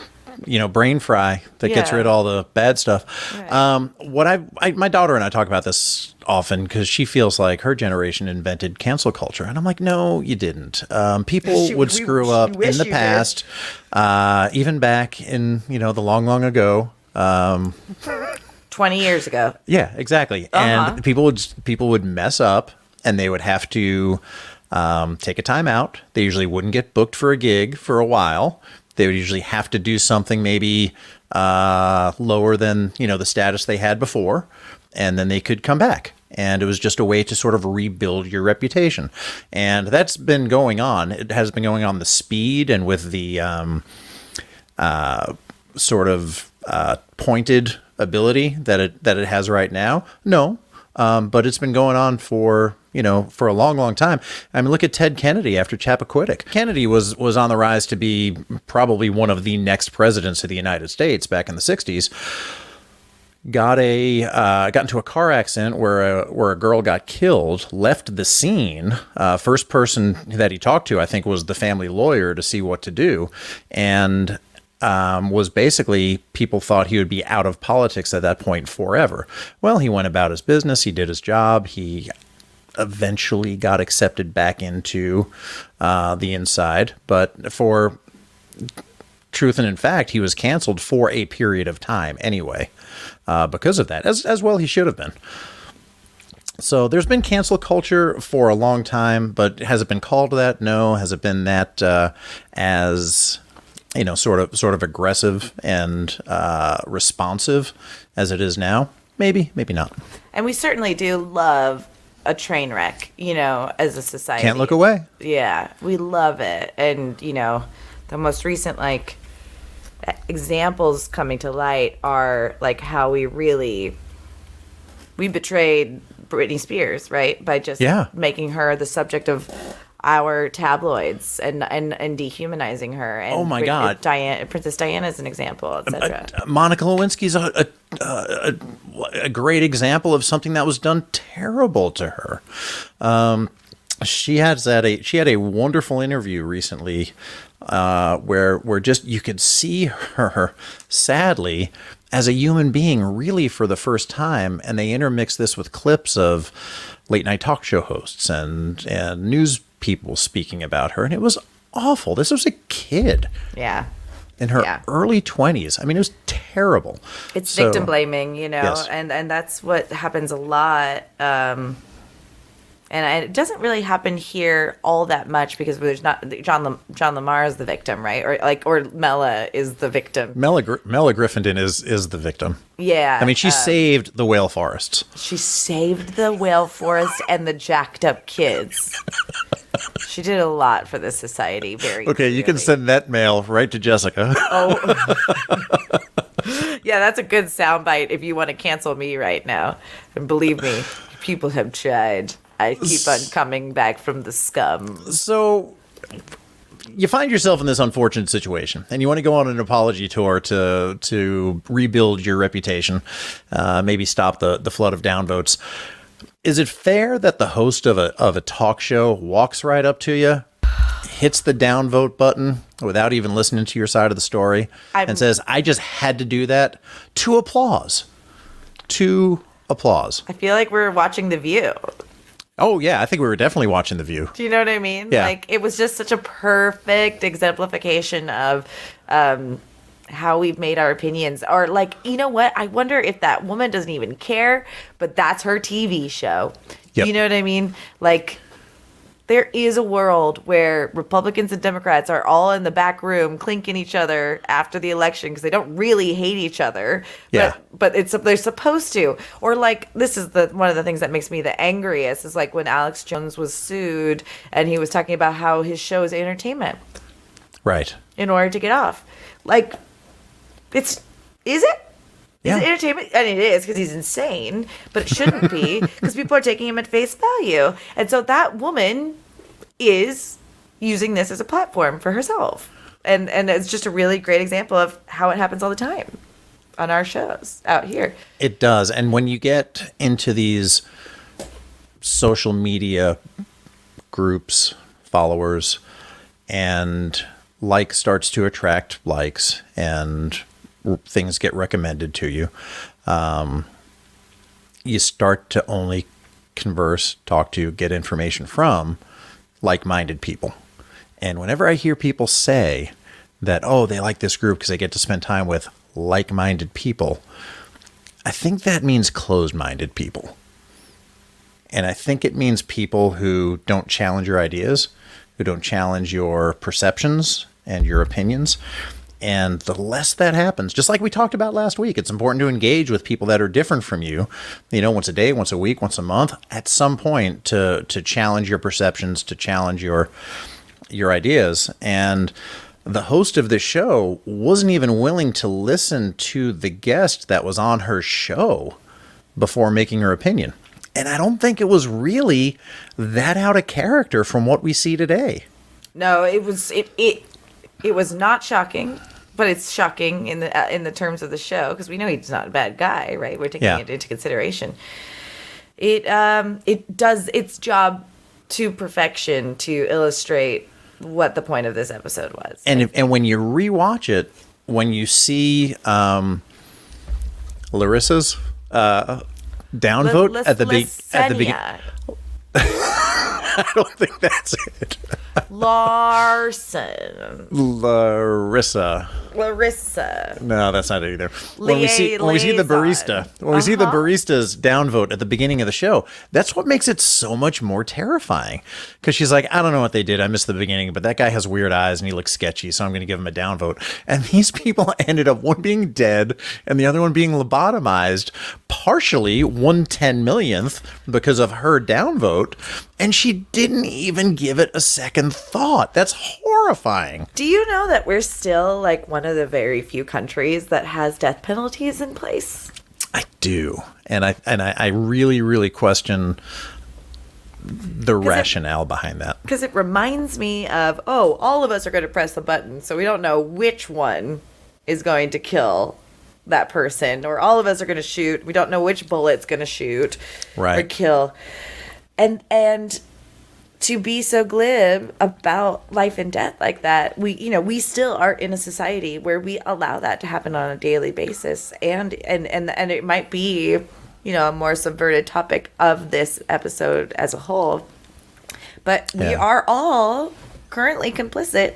brain fry that gets rid of all the bad stuff. Right. My daughter and I talk about this often because she feels like her generation invented cancel culture. And I'm like, no, you didn't. People would screw up in the past, even back in, the long, long ago. 20 years ago. Yeah, exactly. And people would mess up, and they would have to take a time out. They usually wouldn't get booked for a gig for a while. They would usually have to do something maybe lower than the status they had before, and then they could come back. And it was just a way to sort of rebuild your reputation. And that's been going on. It has been going on the speed and with the sort of pointed ability that it has right now. No, but it's been going on for a long, long time. I mean, look at Ted Kennedy after Chappaquiddick. Kennedy was on the rise to be probably one of the next presidents of the United States back in the 60s. Got into a car accident where a girl got killed, left the scene. First person that he talked to, I think, was the family lawyer to see what to do. And was basically, people thought he would be out of politics at that point forever. Well, he went about his business. He did his job. He eventually got accepted back into the inside. But for truth and in fact, he was canceled for a period of time anyway, because of that, as well he should have been. So there's been cancel culture for a long time, but has it been called that? No. Has it been that as sort of aggressive and responsive as it is now? Maybe, maybe not. And we certainly do love a train wreck, as a society. Can't look away. Yeah, we love it. And, the most recent, examples coming to light are, how we betrayed Britney Spears, right? By just making her the subject of our tabloids and dehumanizing her. And oh my God, Princess Diana is an example, etc. Monica Lewinsky's a great example of something that was done terrible to her. She had a wonderful interview recently where just you could see her sadly as a human being really for the first time, and they intermix this with clips of late night talk show hosts and news people speaking about her, and it was awful. This was a kid. Yeah. In her early 20s. I mean, it was terrible. It's victim blaming, yes. and that's what happens a lot. And it doesn't really happen here all that much because there's not John Lamar is the victim, right? Or Mela is the victim. Mela Griffindon is the victim. Yeah. I mean, she saved the whale forests. She saved the whale forest and the jacked up kids. She did a lot for this society. Very okay. Clearly. You can send that mail right to Jessica. Oh. Yeah, that's a good soundbite if you want to cancel me right now. And believe me, people have tried. I keep on coming back from the scum. So you find yourself in this unfortunate situation, and you want to go on an apology tour to rebuild your reputation, maybe stop the flood of downvotes. Is it fair that the host of a talk show walks right up to you, hits the downvote button without even listening to your side of the story, and says, "I just had to do that," to applause? I feel like we're watching The View. Oh, yeah. I think we were definitely watching The View. Do you know what I mean? Yeah. It was just such a perfect exemplification of how we've made our opinions. Or, you know what? I wonder if that woman doesn't even care, but that's her TV show. Yep. You know what I mean? There is a world where Republicans and Democrats are all in the back room clinking each other after the election because they don't really hate each other. Yeah. But they're supposed to. Or this is one of the things that makes me the angriest is when Alex Jones was sued and he was talking about how his show is entertainment. Right. In order to get off. Is it? Yeah. Is it entertainment? And it is because he's insane, but it shouldn't be because people are taking him at face value. And so that woman is using this as a platform for herself. And it's just a really great example of how it happens all the time on our shows out here. It does. And when you get into these social media groups, followers, and starts to attract likes and things get recommended to you, you start to only converse, talk to, get information from like-minded people. And whenever I hear people say that, oh, they like this group because they get to spend time with like-minded people, I think that means closed-minded people. And I think it means people who don't challenge your ideas, who don't challenge your perceptions and your opinions. And the less that happens, just like we talked about last week, it's important to engage with people that are different from you, once a day, once a week, once a month, at some point to challenge your perceptions, to challenge your ideas. And the host of this show wasn't even willing to listen to the guest that was on her show before making her opinion. And I don't think it was really that out of character from what we see today. No, it was not shocking. But it's shocking in the terms of the show because we know he's not a bad guy, right? We're taking it into consideration. It does its job to perfection to illustrate what the point of this episode was. And when you rewatch it, when you see Larissa's downvote at the beginning. I don't think that's it. Larson. Larissa. No, that's not it either. When we see the barista, we see the barista's downvote at the beginning of the show, that's what makes it so much more terrifying. Because she's like, I don't know what they did. I missed the beginning, but that guy has weird eyes and he looks sketchy, so I'm going to give him a downvote. And these people ended up one being dead and the other one being lobotomized, partially 1/10,000,000th because of her downvote. And she didn't even give it a second thought. That's horrifying. Do you know that we're still like one of the very few countries that has death penalties in place? I do. And I really, really question the rationale behind that. Because it reminds me of, all of us are going to press the button, so we don't know which one is going to kill that person. Or all of us are going to shoot. We don't know which bullet's going to shoot or kill. And to be so glib about life and death like that, we still are in a society where we allow that to happen on a daily basis, and it might be, a more subverted topic of this episode as a whole, but we are all currently complicit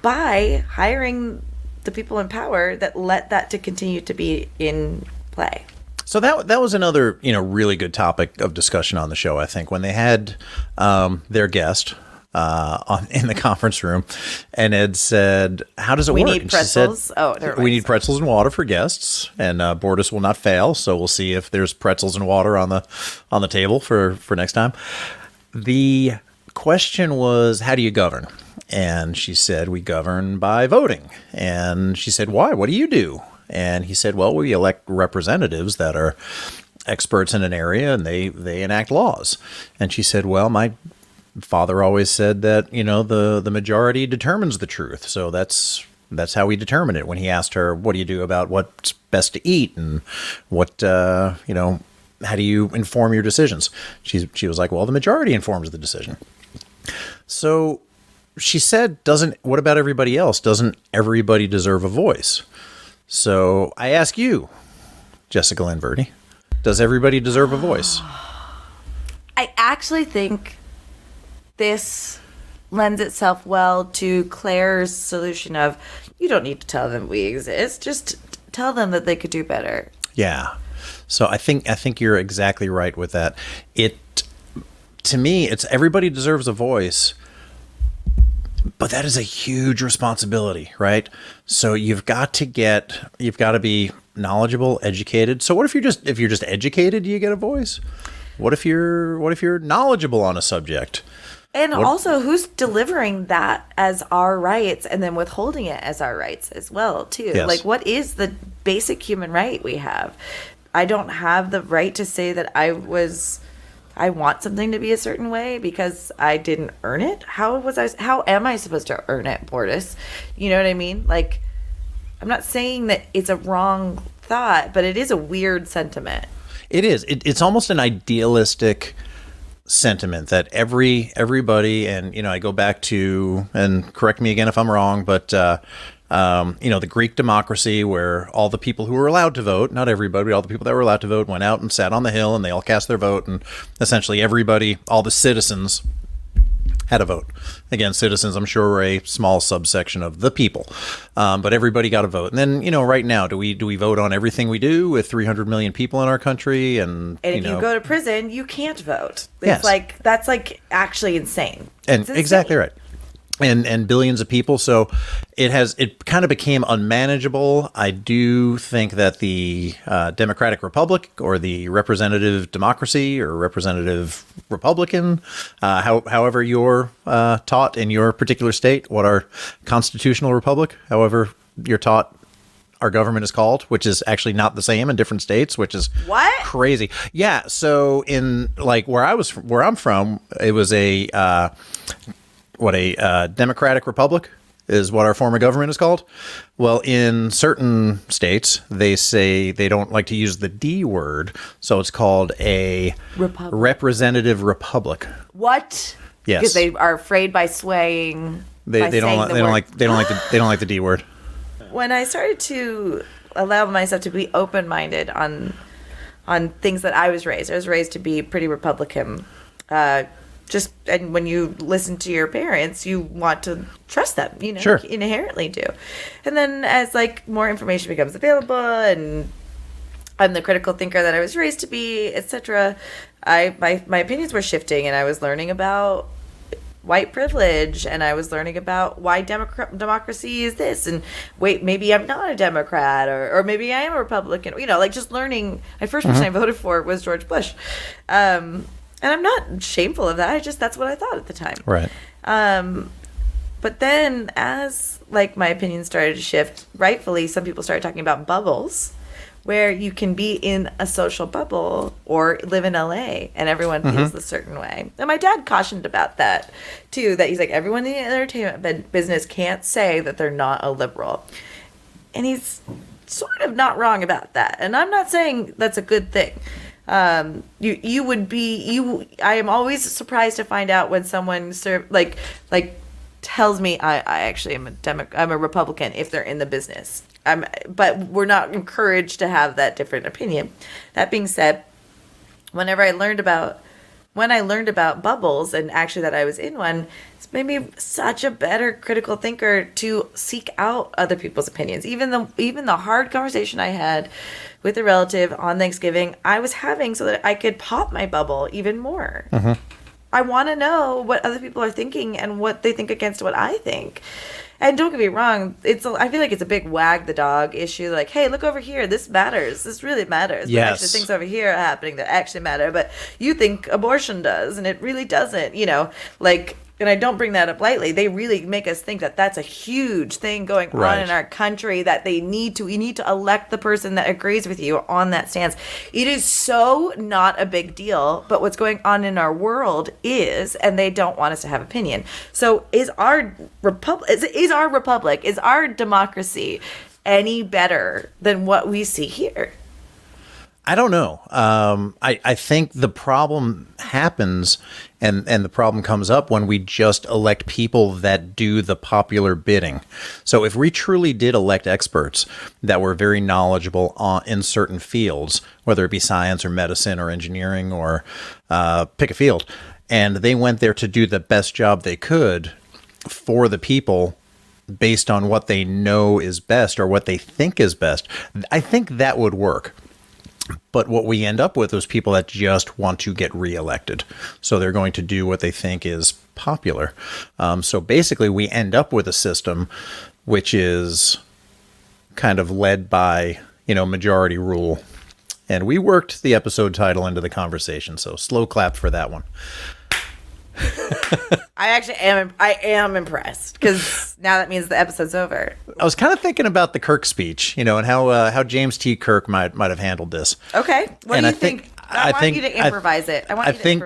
by hiring the people in power that let that to continue to be in play. So that was another, really good topic of discussion on the show, I think, when they had their guest in the conference room, and Ed said, how does it work? We need pretzels. We need pretzels and water for guests, and Bortus will not fail, so we'll see if there's pretzels and water on the table for next time. The question was, how do you govern? And she said, we govern by voting. And she said, why? What do you do? And he said, well, we elect representatives that are experts in an area, and they enact laws. And she said, well, my father always said that, the majority determines the truth. So that's how we determine it. When he asked her, what do you do about what's best to eat and what, how do you inform your decisions? She was like, well, the majority informs the decision. So she said, what about everybody else? Doesn't everybody deserve a voice? So I ask you, Jessica Lynn Verdi, does everybody deserve a voice? I actually think this lends itself well to Claire's solution of, you don't need to tell them we exist, just tell them that they could do better. Yeah. So I think you're exactly right with that. To me, it's everybody deserves a voice. But that is a huge responsibility, right? So you've got to be knowledgeable, educated. So what if you're just educated, do you get a voice? What if you're knowledgeable on a subject? And also, who's delivering that as our rights and then withholding it as our rights as well, too? Yes. Like, what is the basic human right we have? I don't have the right to say that I want something to be a certain way because I didn't earn it. How am I supposed to earn it, Bortus? You know what I mean? Like, I'm not saying that it's a wrong thought, but it is a weird sentiment. It is. It's almost an idealistic sentiment that everybody, and I go back to, and correct me again if I'm wrong, but the Greek democracy, where all the people who were allowed to vote, not everybody, all the people that were allowed to vote went out and sat on the hill and they all cast their vote, and essentially everybody, all the citizens had a vote. Again, citizens, I'm sure, were a small subsection of the people, but everybody got a vote. And then, right now, do we vote on everything we do with 300 million people in our country? And if you go to prison, you can't vote. It's yes. That's actually insane. And exactly right. And billions of people. So it kind of became unmanageable. I do think that the Democratic Republic, or the representative democracy, or representative Republican, however you're taught in your particular state, what our constitutional republic, however you're taught our government is called, which is actually not the same in different states, which is crazy. Yeah. So in where I'm from, it was a Democratic Republic is what our form of government is called. Well, in certain states, they say they don't like to use the D word, so it's called a representative republic. What? Yes, because they are afraid by swaying. They don't like the D word. When I started to allow myself to be open-minded on things that I was raised to be pretty Republican. and when you listen to your parents, you want to trust them, Sure. You inherently do. And then as like more information becomes available and I'm the critical thinker that I was raised to be, etc., my opinions were shifting, and I was learning about white privilege, and I was learning about why democracy is this, and wait, maybe I'm not a Democrat, or maybe I am a Republican, like just learning. My first person I voted for was George Bush, and I'm not shameful of that. That's what I thought at the time. Right. But then as like my opinions started to shift, rightfully, some people started talking about bubbles, where you can be in a social bubble or live in LA and everyone feels a certain way. And my dad cautioned about that too, that he's like, everyone in the entertainment business can't say that they're not a liberal. And he's sort of not wrong about that. And I'm not saying that's a good thing. I am always surprised to find out when someone tells me I actually am I'm a Republican if they're in the business. But we're not encouraged to have that different opinion. That being said, when I learned about bubbles, and actually that I was in one, it's made me such a better critical thinker to seek out other people's opinions. Even the hard conversation I had with a relative on Thanksgiving, I was having so that I could pop my bubble even more. I want to know what other people are thinking and what they think against what I think. And don't get me wrong, I feel like it's a big wag the dog issue. Like, hey, look over here. This matters. This really matters. Yes. But actually, things over here are happening that actually matter. But you think abortion does, and it really doesn't. And I don't bring that up lightly. They really make us think that that's a huge thing going on in our country, that we need to elect the person that agrees with you on that stance. It is so not a big deal, but what's going on in our world is, and they don't want us to have opinion. So is our republic, is our democracy any better than what we see here? I don't know. I think the problem happens and the problem comes up when we just elect people that do the popular bidding. So if we truly did elect experts that were very knowledgeable in certain fields, whether it be science or medicine or engineering or pick a field, and they went there to do the best job they could for the people based on what they know is best or what they think is best, I think that would work. But what we end up with is people that just want to get reelected. So they're going to do what they think is popular. So basically, we end up with a system which is kind of led by, majority rule. And we worked the episode title into the conversation. So slow clap for that one. I am impressed, because now that means the episode's over. I was kind of thinking about the Kirk speech, and how James T. Kirk might have handled this. Okay, what do you think? I want you to improvise it. I think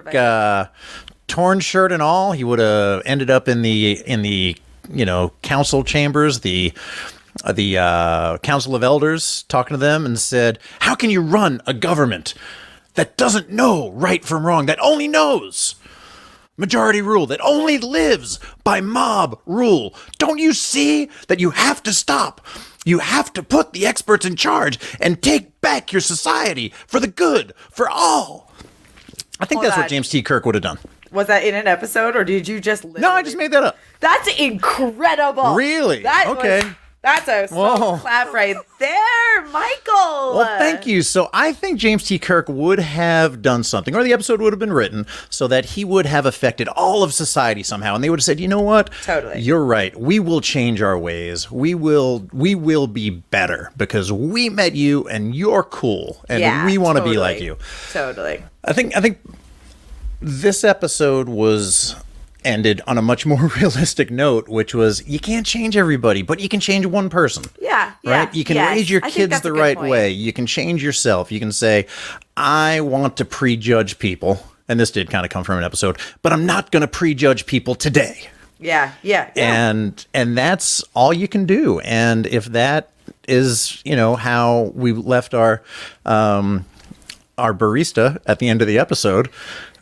torn shirt and all, he would have ended up in the council chambers, the council of elders, talking to them and said, "How can you run a government that doesn't know right from wrong, that only knows majority rule, that only lives by mob rule? Don't you see that you have to stop? You have to put the experts in charge and take back your society for the good, for all." I think that's what James T. Kirk would have done. Was that in an episode, or did you just literally... No, I just made that up. That's incredible. Really? That's a slow clap right there, Michael. Well, thank you. So I think James T. Kirk would have done something, or the episode would have been written so that he would have affected all of society somehow. And they would have said, you know what? Totally. You're right. We will change our ways. We will be better because we met you and you're cool. And we want to be like you. Totally. I think this episode was ended on a much more realistic note, which was you can't change everybody, but you can change one person. Yeah. Right? You can raise your kids the right way. You can change yourself. You can say, I want to prejudge people. And this did kind of come from an episode, but I'm not going to prejudge people today. Yeah. And that's all you can do. And if that is, how we left our barista at the end of the episode,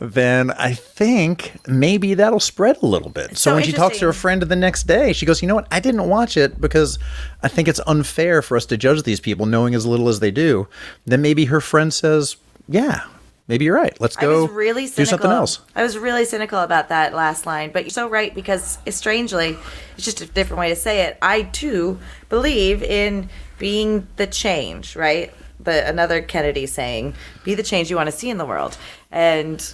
then I think maybe that'll spread a little bit. So when she talks to her friend the next day, she goes, you know what? I didn't watch it because I think it's unfair for us to judge these people knowing as little as they do. Then maybe her friend says, yeah, maybe you're right. Let's I go was really do something cynical. else. I was really cynical about that last line, but you're so right because strangely, it's just a different way to say it. I too believe in being the change, right? Another Kennedy saying, "Be the change you want to see in the world," and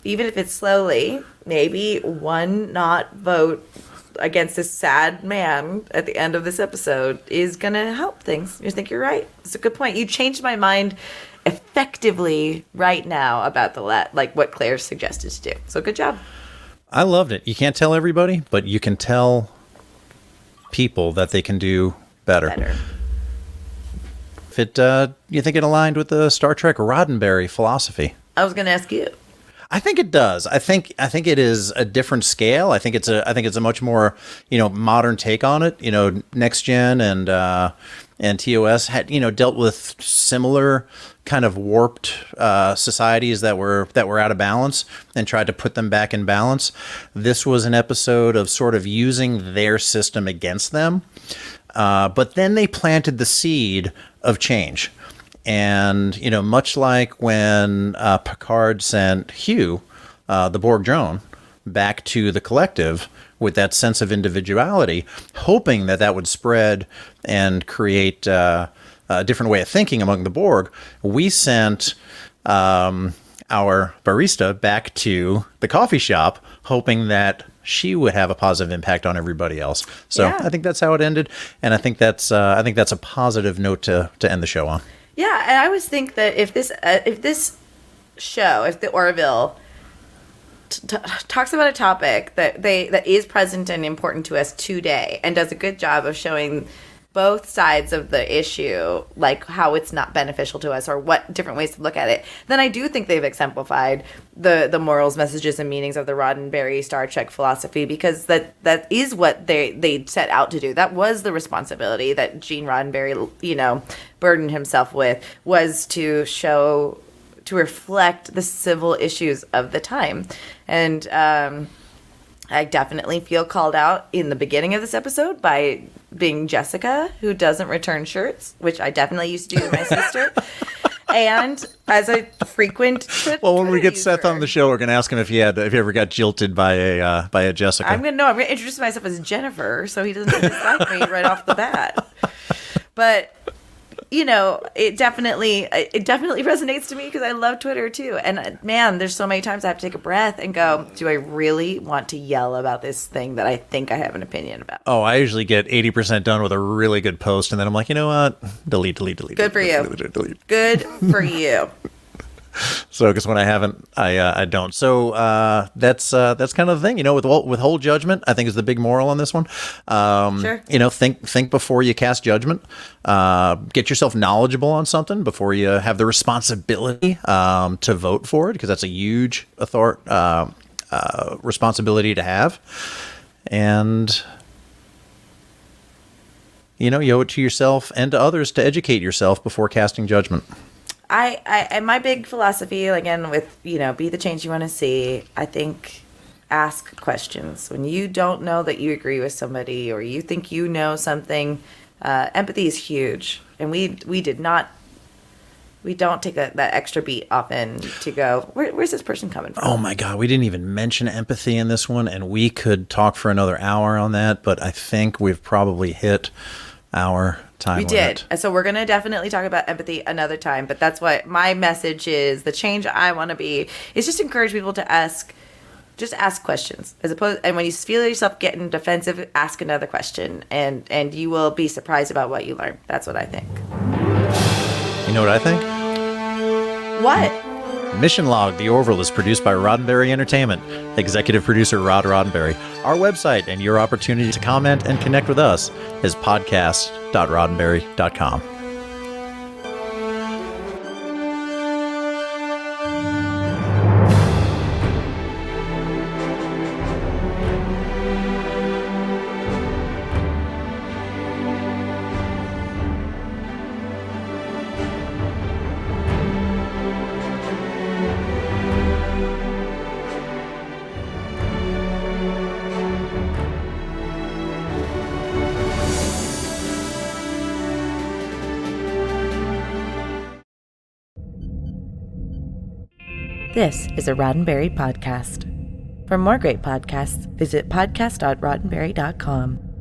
even if it's slowly, maybe one not vote against this sad man at the end of this episode is gonna help things. You think you're right? It's a good point. You changed my mind effectively right now about like what Claire suggested to do. So good job. I loved it. You can't tell everybody, but you can tell people that they can do better. If it, you think it aligned with the Star Trek Roddenberry philosophy? I was gonna ask you. I think it does. I think it is a different scale. I think it's a much more, modern take on it. Next Gen and TOS had, dealt with similar kind of warped societies that were out of balance and tried to put them back in balance. This was an episode of sort of using their system against them. But then they planted the seed of change. And, much like when Picard sent Hugh, the Borg drone, back to the collective with that sense of individuality, hoping that would spread and create a different way of thinking among the Borg, we sent our barista back to the coffee shop, hoping that she would have a positive impact on everybody else. So yeah. I think that's how it ended, and I think that's a positive note to end the show on. Yeah, and I always think that if the Orville talks about a topic that is present and important to us today, and does a good job of showing both sides of the issue, like how it's not beneficial to us or what different ways to look at it, then I do think they've exemplified the morals, messages, and meanings of the Roddenberry Star Trek philosophy, because that is what they set out to do. That was the responsibility that Gene Roddenberry, burdened himself with, was to reflect the civil issues of the time. And I definitely feel called out in the beginning of this episode by being Jessica, who doesn't return shirts, which I definitely used to do with my sister. And as a frequent well, when we get Seth on the show, we're going to ask him if he ever got jilted by a Jessica. I'm going to introduce myself as Jennifer, so he doesn't dislike me right off the bat. But it definitely resonates to me because I love Twitter too. And man, there's so many times I have to take a breath and go, do I really want to yell about this thing that I think I have an opinion about? Oh, I usually get 80% done with a really good post, and then I'm like, you know what? Delete. Good for you. Good for you. So, because when I haven't, I don't. So that's kind of the thing, withhold judgment, I think, is the big moral on this one. Sure. Think before you cast judgment. Get yourself knowledgeable on something before you have the responsibility to vote for it, because that's a huge responsibility to have. And you owe it to yourself and to others to educate yourself before casting judgment. I my big philosophy, again, with, be the change you want to see, I think ask questions. When you don't know that you agree with somebody or you think you know something, empathy is huge. And we don't take that extra beat often to go, where's this person coming from? Oh my God, we didn't even mention empathy in this one, and we could talk for another hour on that, but I think we've probably hit our time limit. We did. So we're going to definitely talk about empathy another time, but that's what my message is. The change I want to be is just encourage people to ask questions, and when you feel yourself getting defensive, ask another question, and you will be surprised about what you learn. That's what I think. You know what I think? What? Mission Log, The Orville, is produced by Roddenberry Entertainment. Executive producer Rod Roddenberry. Our website and your opportunity to comment and connect with us is podcast.roddenberry.com. This is a Roddenberry podcast. For more great podcasts, visit podcast.roddenberry.com.